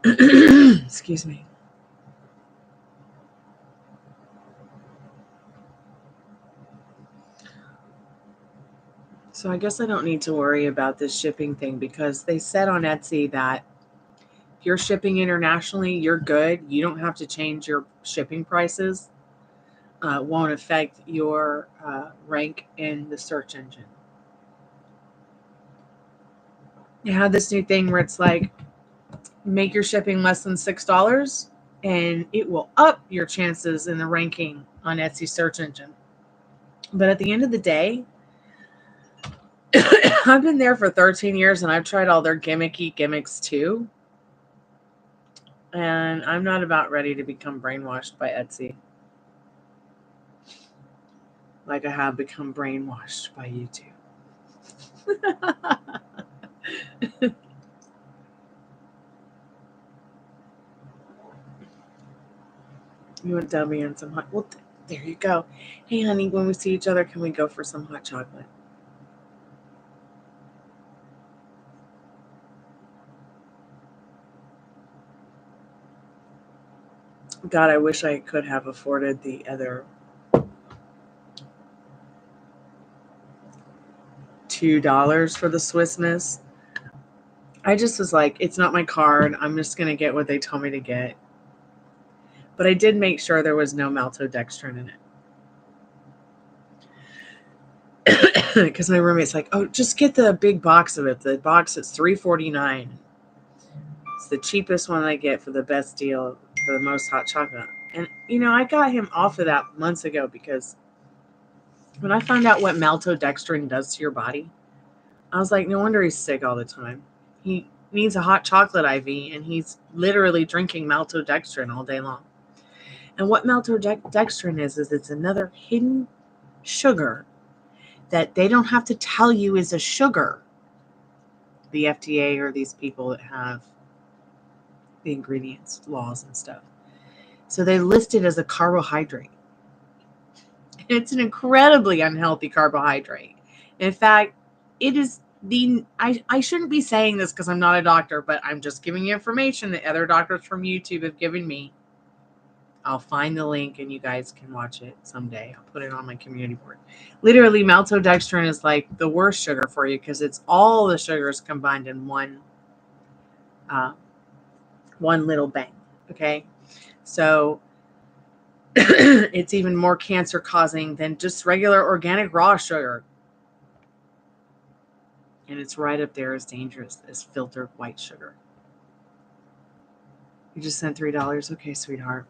Excuse me. So I guess I don't need to worry about this shipping thing because they said on Etsy that if you're shipping internationally, you're good. You don't have to change your shipping prices. It won't affect your rank in the search engine. You have this new thing where it's like, make your shipping less than $6 and it will up your chances in the ranking on Etsy search engine. But at the end of the day, I've been there for 13 years and I've tried all their gimmicky gimmicks too. And I'm not about ready to become brainwashed by Etsy. Like I have become brainwashed by YouTube. You want to dub me in some hot? Well, there you go. Hey, honey, when we see each other, can we go for some hot chocolate? God, I wish I could have afforded the other $2 for the Swiss Miss. I just was like, it's not my card. I'm just going to get what they told me to get. But I did make sure there was no maltodextrin in it. Because my roommate's like, oh, just get the big box of it. The box is $3.49. It's the cheapest one I get for the best deal for the most hot chocolate. And, I got him off of that months ago because when I found out what maltodextrin does to your body, I was like, no wonder he's sick all the time. He needs a hot chocolate IV, and he's literally drinking maltodextrin all day long. And what maltodextrin is it's another hidden sugar that they don't have to tell you is a sugar. The FDA or these people that have the ingredients laws and stuff. So they list it as a carbohydrate. It's an incredibly unhealthy carbohydrate. In fact, it is I shouldn't be saying this because I'm not a doctor, but I'm just giving you information that other doctors from YouTube have given me. I'll find the link and you guys can watch it someday. I'll put it on my community board. Literally, maltodextrin is like the worst sugar for you because it's all the sugars combined in one little bang. Okay, so it's even more cancer causing than just regular organic raw sugar. And it's right up there as dangerous as filtered white sugar. You just sent $3. Okay, sweetheart.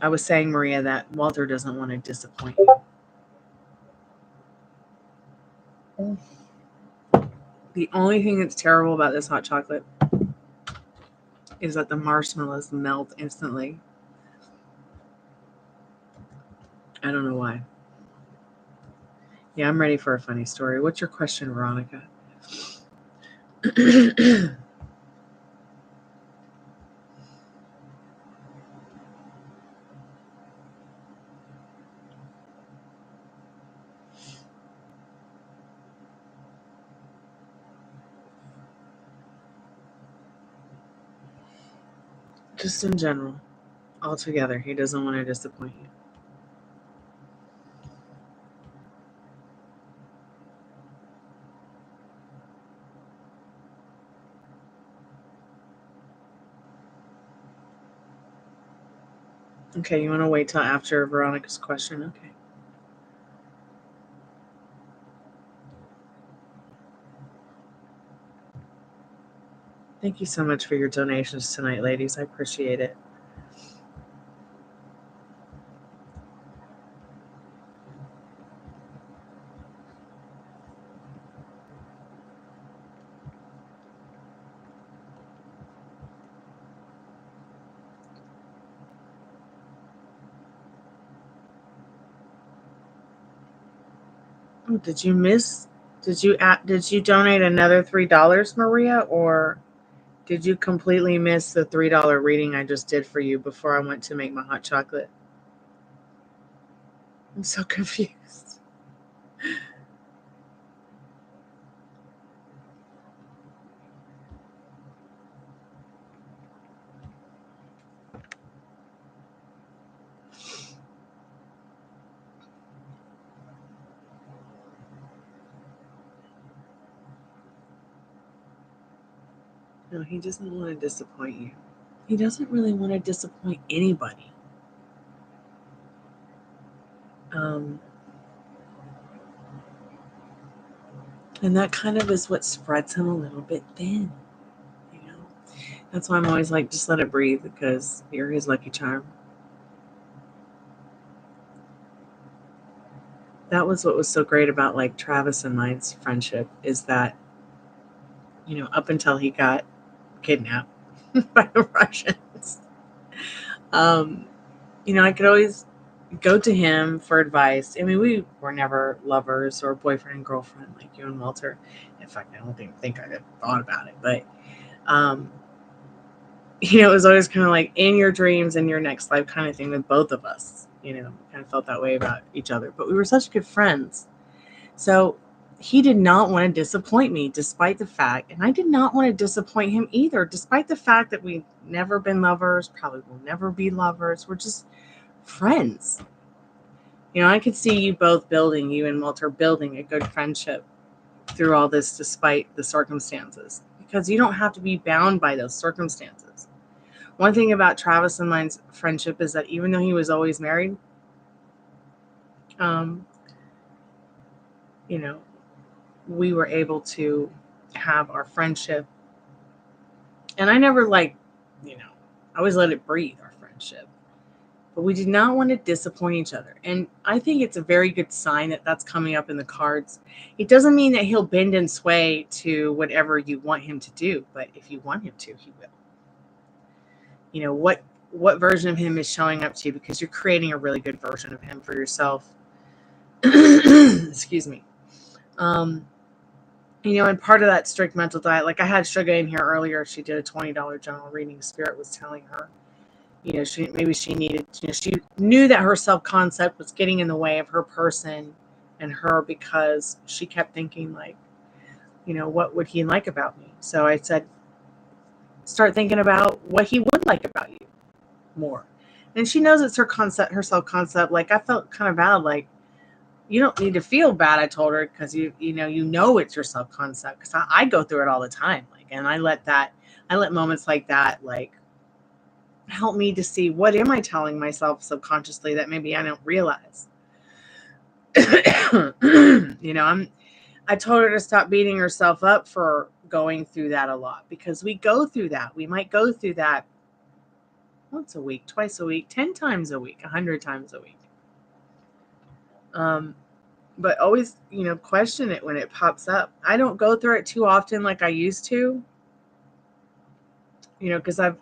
I was saying, Maria, that Walter doesn't want to disappoint you. The only thing that's terrible about this hot chocolate is that the marshmallows melt instantly. I don't know why. Yeah, I'm ready for a funny story. What's your question, Veronica? Just in general. Altogether, he doesn't want to disappoint you. Okay, you want to wait till after Veronica's question? Okay. Thank you so much for your donations tonight, ladies. I appreciate it. Oh, did you donate another $3, Maria, or did you completely miss the $3 reading I just did for you before I went to make my hot chocolate? I'm so confused. No, he doesn't want to disappoint you. He doesn't really want to disappoint anybody. And that kind of is what spreads him a little bit thin. That's why I'm always like, just let it breathe because you're his lucky charm. That was what was so great about like Travis and mine's friendship is that, up until he got kidnapped by the Russians, I could always go to him for advice. I mean, we were never lovers or boyfriend and girlfriend like you and Walter. In fact, I don't think I had thought about it, but it was always kind of like in your dreams and your next life kind of thing with both of us. We kind of felt that way about each other, but we were such good friends. So he did not want to disappoint me, despite the fact, and I did not want to disappoint him either, despite the fact that we've never been lovers, probably will never be lovers. We're just friends. You know, I could see you and Walter building a good friendship through all this, despite the circumstances, because you don't have to be bound by those circumstances. One thing about Travis and mine's friendship is that even though he was always married, you know, we were able to have our friendship. And I never I always let it breathe, our friendship. But we did not want to disappoint each other. And I think it's a very good sign that that's coming up in the cards. It doesn't mean that he'll bend and sway to whatever you want him to do. But if you want him to, he will. You know, what version of him is showing up to you, because you're creating a really good version of him for yourself. Excuse me. You know, and part of that strict mental diet, like I had Sugar in here earlier. She did a $20 general reading. Spirit was telling her, you know, she needed, you know, she knew that her self-concept was getting in the way of her person and her, because she kept thinking like, you know, what would he like about me? So I said, start thinking about what he would like about you more. And she knows it's her concept, her self-concept. Like I felt kind of bad, like, you don't need to feel bad, I told her, because you know it's your self-concept, because I go through it all the time. Like, and I let moments like that like help me to see, what am I telling myself subconsciously that maybe I don't realize. You know, I told her to stop beating herself up for going through that a lot, because we go through that. We might go through that once a week, twice a week, 10 times a week, 100 times a week. But always, you know, question it when it pops up. I don't go through it too often like I used to, you know, because I've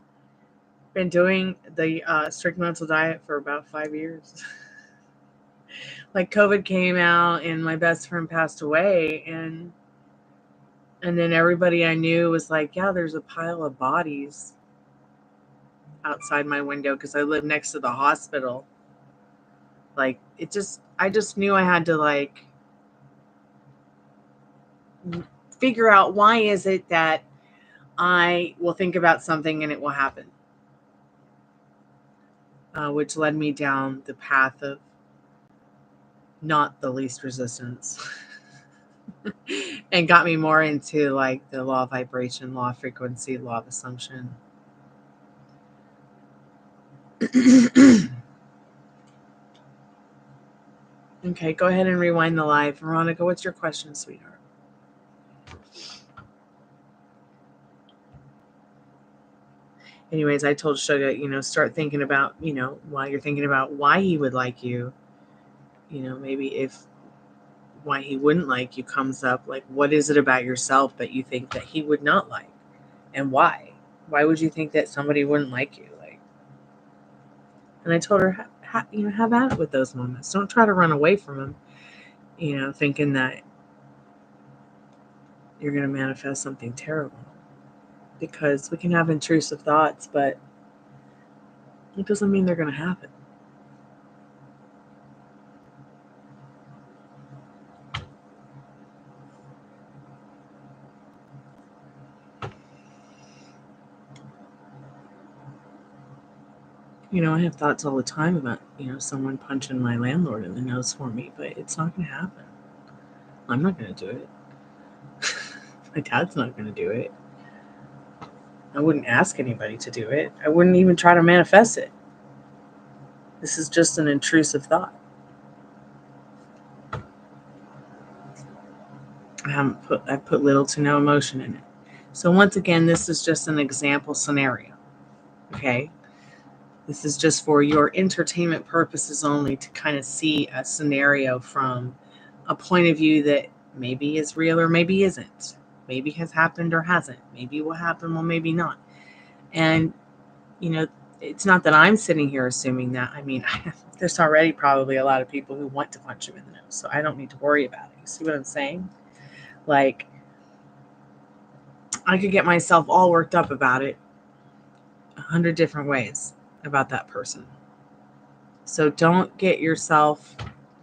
been doing the strict mental diet for about 5 years. Like COVID came out and my best friend passed away, and then everybody I knew was like, yeah, there's a pile of bodies outside my window, because I live next to the hospital. Like I just knew I had to like figure out, why is it that I will think about something and it will happen, which led me down the path of not the least resistance and got me more into like the law of vibration, law of frequency, law of assumption. Okay, go ahead and rewind the live. Veronica, what's your question, sweetheart? Anyways, I told Sugar, you know, start thinking about, you know, while you're thinking about why he would like you, you know, maybe if why he wouldn't like you comes up, like, what is it about yourself that you think that he would not like? And why? Why would you think that somebody wouldn't like you? Like, and I told her, you know, have at it with those moments. Don't try to run away from them, you know, thinking that you're going to manifest something terrible. Because we can have intrusive thoughts, but it doesn't mean they're going to happen. You know, I have thoughts all the time about, you know, someone punching my landlord in the nose for me, but it's not going to happen. I'm not going to do it. My dad's not going to do it. I wouldn't ask anybody to do it. I wouldn't even try to manifest it. This is just an intrusive thought. I put little to no emotion in it. So once again, this is just an example scenario. Okay? This is just for your entertainment purposes only, to kind of see a scenario from a point of view that maybe is real or maybe isn't. Maybe has happened or hasn't. Maybe will happen, well, maybe not. And, you know, it's not that I'm sitting here assuming that. I mean, there's already probably a lot of people who want to punch him in the nose, so I don't need to worry about it. You see what I'm saying? Like, I could get myself all worked up about it 100 different ways about that person. So don't get yourself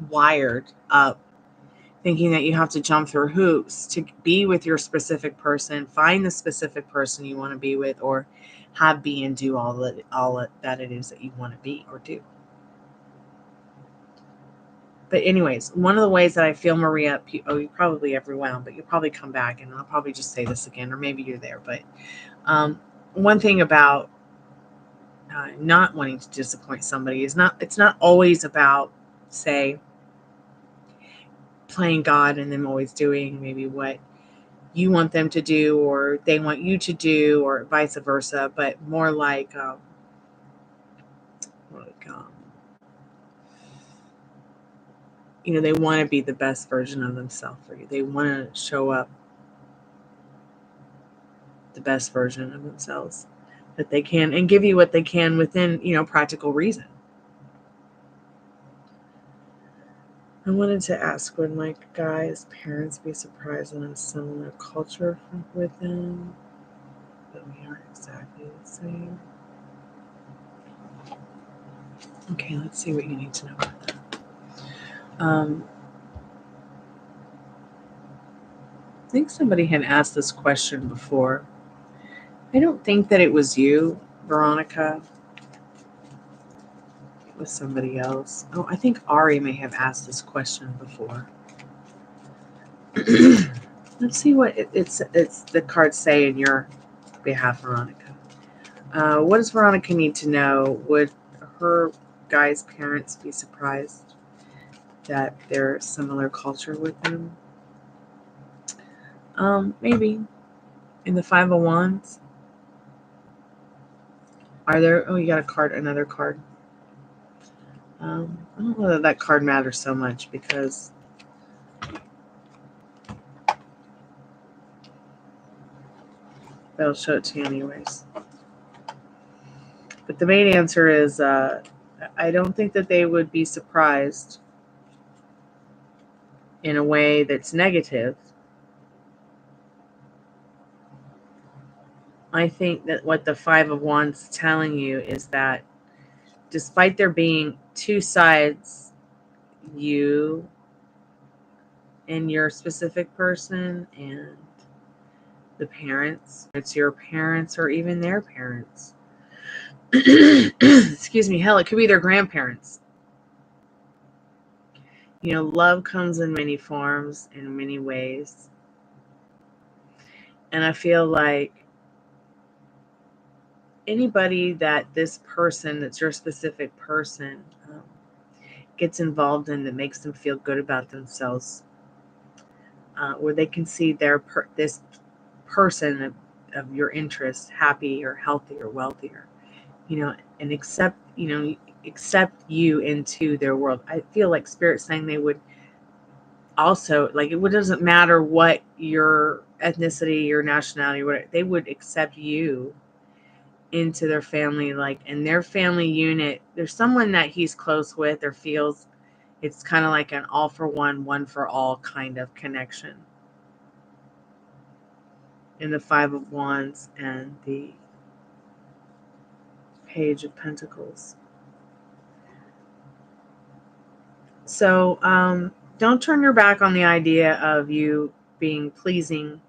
wired up thinking that you have to jump through hoops to be with your specific person, find the specific person you want to be with, or have be and do all that it is that you want to be or do. But anyways, one of the ways that I feel Maria, you probably everyone, but you'll probably come back and I'll probably just say this again, or maybe you're there. But one thing about not wanting to disappoint somebody is it's not always about, say, playing God and them always doing maybe what you want them to do or they want you to do, or vice versa, but more like they want to be the best version of themselves for you. They want to show up the best version of themselves that they can and give you what they can within, practical reason. I wanted to ask, would my guy's parents be surprised in a similar culture with them, but we aren't exactly the same? Okay, let's see what you need to know about that. I think somebody had asked this question before. I don't think that it was you, Veronica. It was somebody else. Oh, I think Ari may have asked this question before. Let's see what it's the cards say in your behalf, Veronica. What does Veronica need to know? Would her guy's parents be surprised that they're similar culture with them? Maybe. In the Five of Wands. Are there? Oh, you got another card. I don't know that card matters so much because they'll show it to you anyways. But the main answer is I don't think that they would be surprised in a way that's negative. I think that what the Five of Wands is telling you is that despite there being two sides, you and your specific person and the parents, it's your parents or even their parents. Excuse me, hell, it could be their grandparents. Love comes in many forms, in many ways. And I feel like anybody that this person, that's your specific person, gets involved in that makes them feel good about themselves, where they can see this person of your interest happy or healthy or wealthier, and accept you into their world. I feel like Spirit's saying they would also, like, it doesn't matter what your ethnicity, your nationality, whatever, they would accept you into their family, like in their family unit. There's someone that he's close with or feels it's kind of like an all for one for all kind of connection in the Five of Wands and the Page of Pentacles. So don't turn your back on the idea of you being pleasing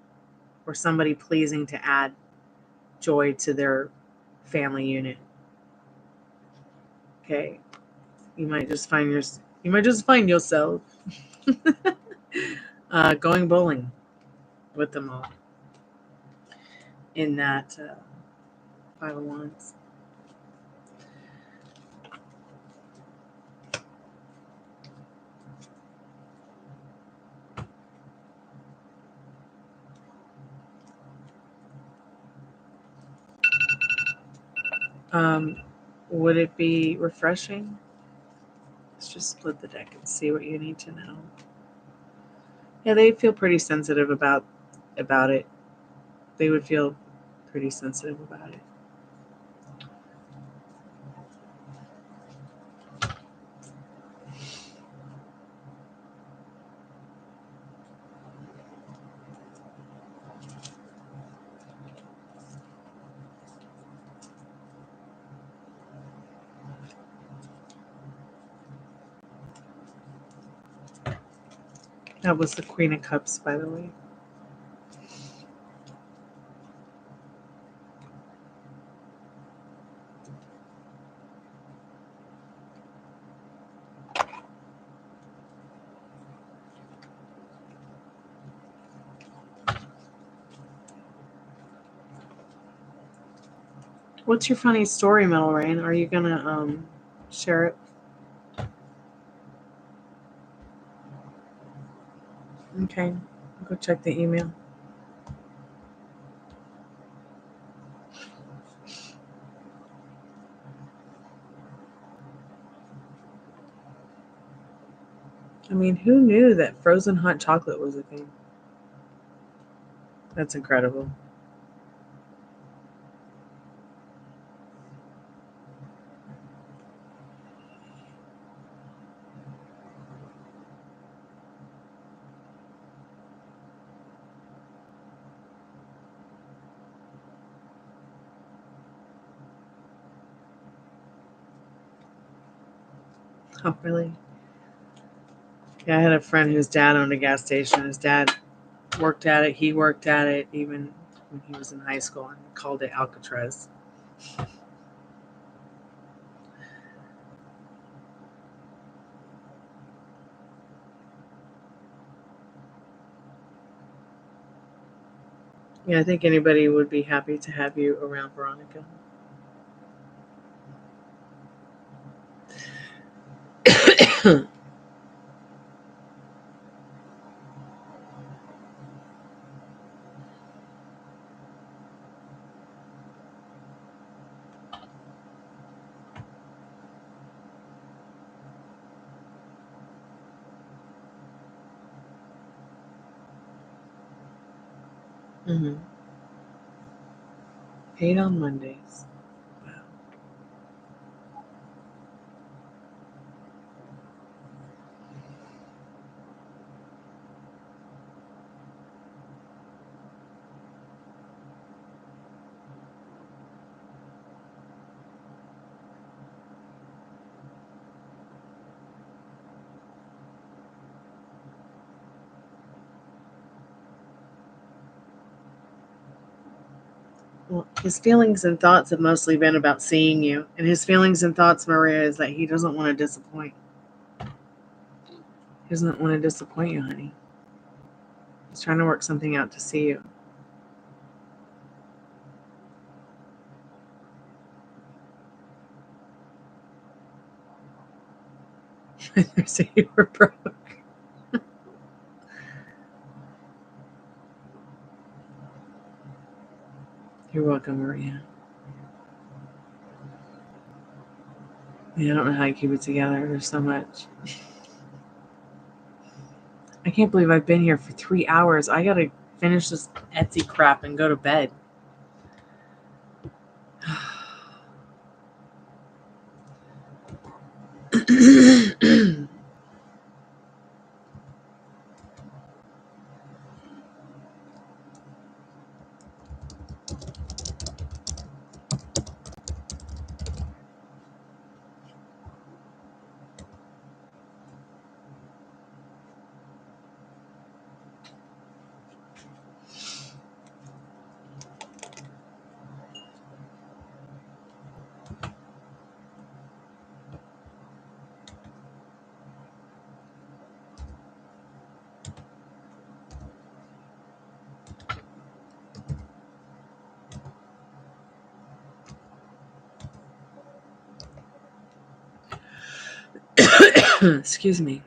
or somebody pleasing to add joy to their family unit. Okay, you might just find yourself going bowling with them all in that Five of Wands. Would it be refreshing? Let's just split the deck and see what you need to know. Yeah, they feel pretty sensitive about it. They would feel pretty sensitive about it. That was the Queen of Cups, by the way. What's your funny story, Metal Rain? Are you gonna share it? Okay, I'll go check the email. I mean, who knew that frozen hot chocolate was a thing? That's incredible. Oh, really? Yeah, I had a friend whose dad owned a gas station. His dad worked at it. He worked at it even when he was in high school and called it Alcatraz. Yeah, I think anybody would be happy to have you around, Veronica. Mm-hmm. 8 on Mondays. Wow. Well, his feelings and thoughts have mostly been about seeing you. And his feelings and thoughts, Maria, is that he doesn't want to disappoint. He doesn't want to disappoint you, honey. He's trying to work something out to see you. So you were broke. You're welcome, Maria. Yeah, I don't know how you keep it together. There's so much. I can't believe I've been here for 3 hours. I gotta finish this Etsy crap and go to bed. Excuse me.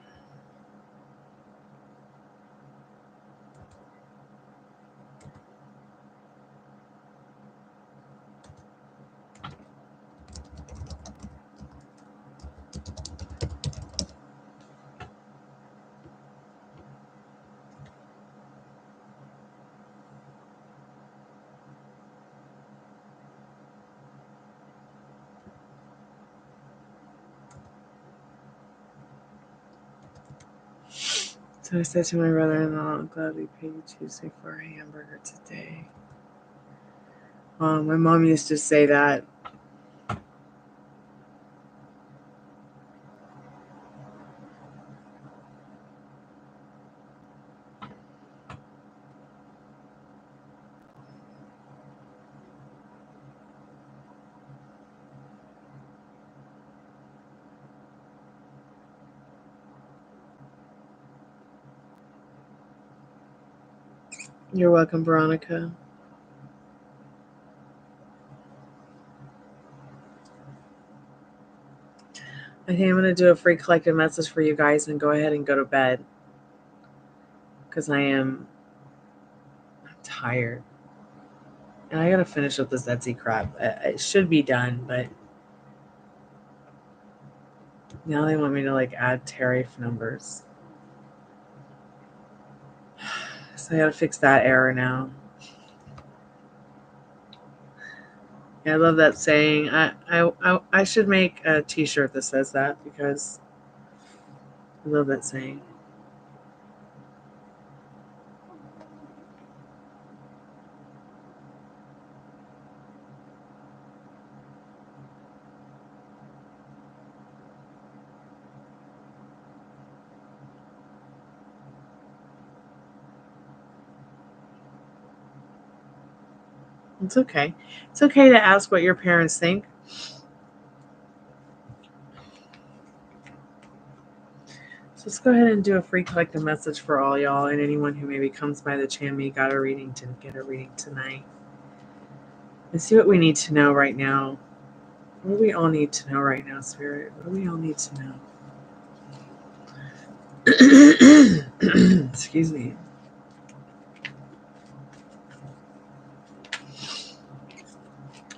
So I said to my brother-in-law, I'm glad we paid you Tuesday for a hamburger today. My mom used to say that. You're welcome, Veronica. I think I'm going to do a free collective message for you guys and go ahead and go to bed. Because I'm tired. And I got to finish up this Etsy crap. It should be done, but now they want me to like add tariff numbers. So I got to fix that error now. Yeah, I love that saying. I should make a t-shirt that says that because I love that saying. It's okay. It's okay to ask what your parents think. So let's go ahead and do a free collective message for all y'all and anyone who maybe comes by the channel. Got a reading to get a reading tonight. And see what we need to know right now. What do we all need to know right now, Spirit? What do we all need to know? Excuse me.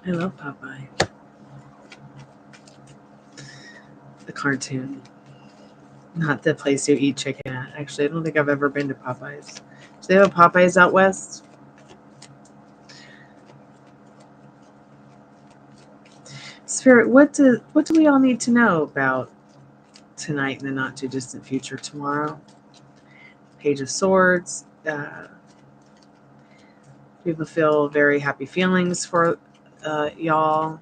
I love Popeye. The cartoon. Not the place you eat chicken at. Actually, I don't think I've ever been to Popeyes. Do they have a Popeyes out west? Spirit, what do we all need to know about tonight in the not too distant future? Tomorrow? Page of Swords. People feel very happy feelings for y'all,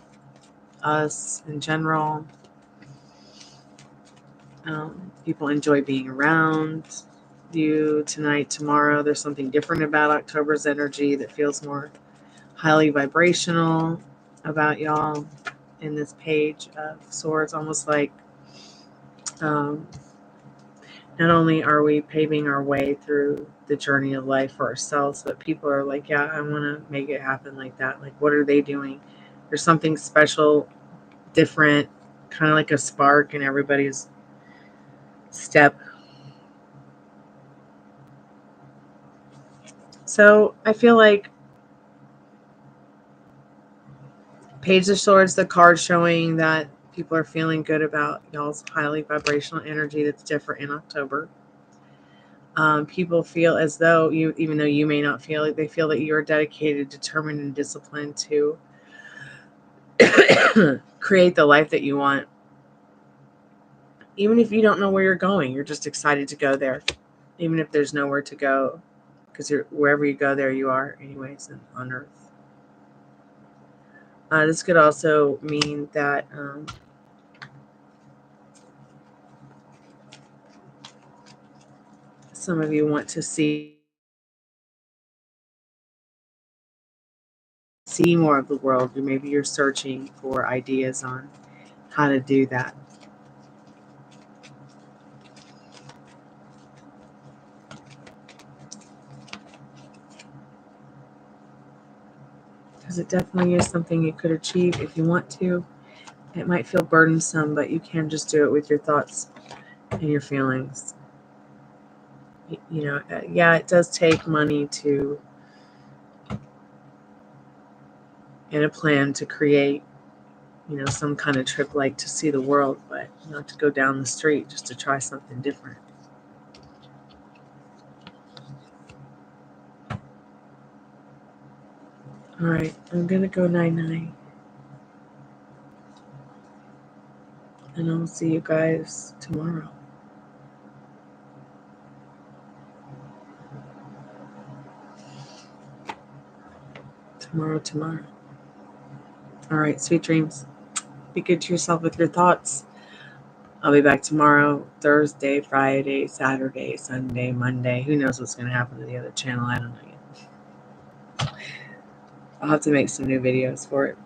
us in general. People enjoy being around you tonight, tomorrow. There's something different about October's energy that feels more highly vibrational about y'all in this page of Swords. Almost like not only are we paving our way through the journey of life for ourselves, but people are like, yeah, I want to make it happen like that. Like, what are they doing? There's something special, different, kind of like a spark in everybody's step. So I feel like Page of Swords, the card showing that people are feeling good about y'all's highly vibrational energy that's different in October. People feel as though you, even though you may not feel it, they feel that you are dedicated, determined, and disciplined to create the life that you want. Even if you don't know where you're going, you're just excited to go there. Even if there's nowhere to go, because wherever you go, there you are anyways on Earth. This could also mean that some of you want to see more of the world, or maybe you're searching for ideas on how to do that. Because it definitely is something you could achieve if you want to. It might feel burdensome, but you can just do it with your thoughts and your feelings. You know, yeah, it does take money and a plan to create, some kind of trip like to see the world, but not to go down the street just to try something different. All right, I'm going to go 9-9. And I'll see you guys tomorrow. Tomorrow. All right, sweet dreams. Be good to yourself with your thoughts. I'll be back tomorrow, Thursday, Friday, Saturday, Sunday, Monday. Who knows what's going to happen to the other channel? I don't know yet. I'll have to make some new videos for it,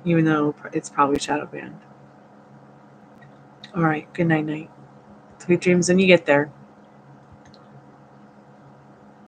even though it's probably shadow banned. All right, good night. Sweet dreams when you get there.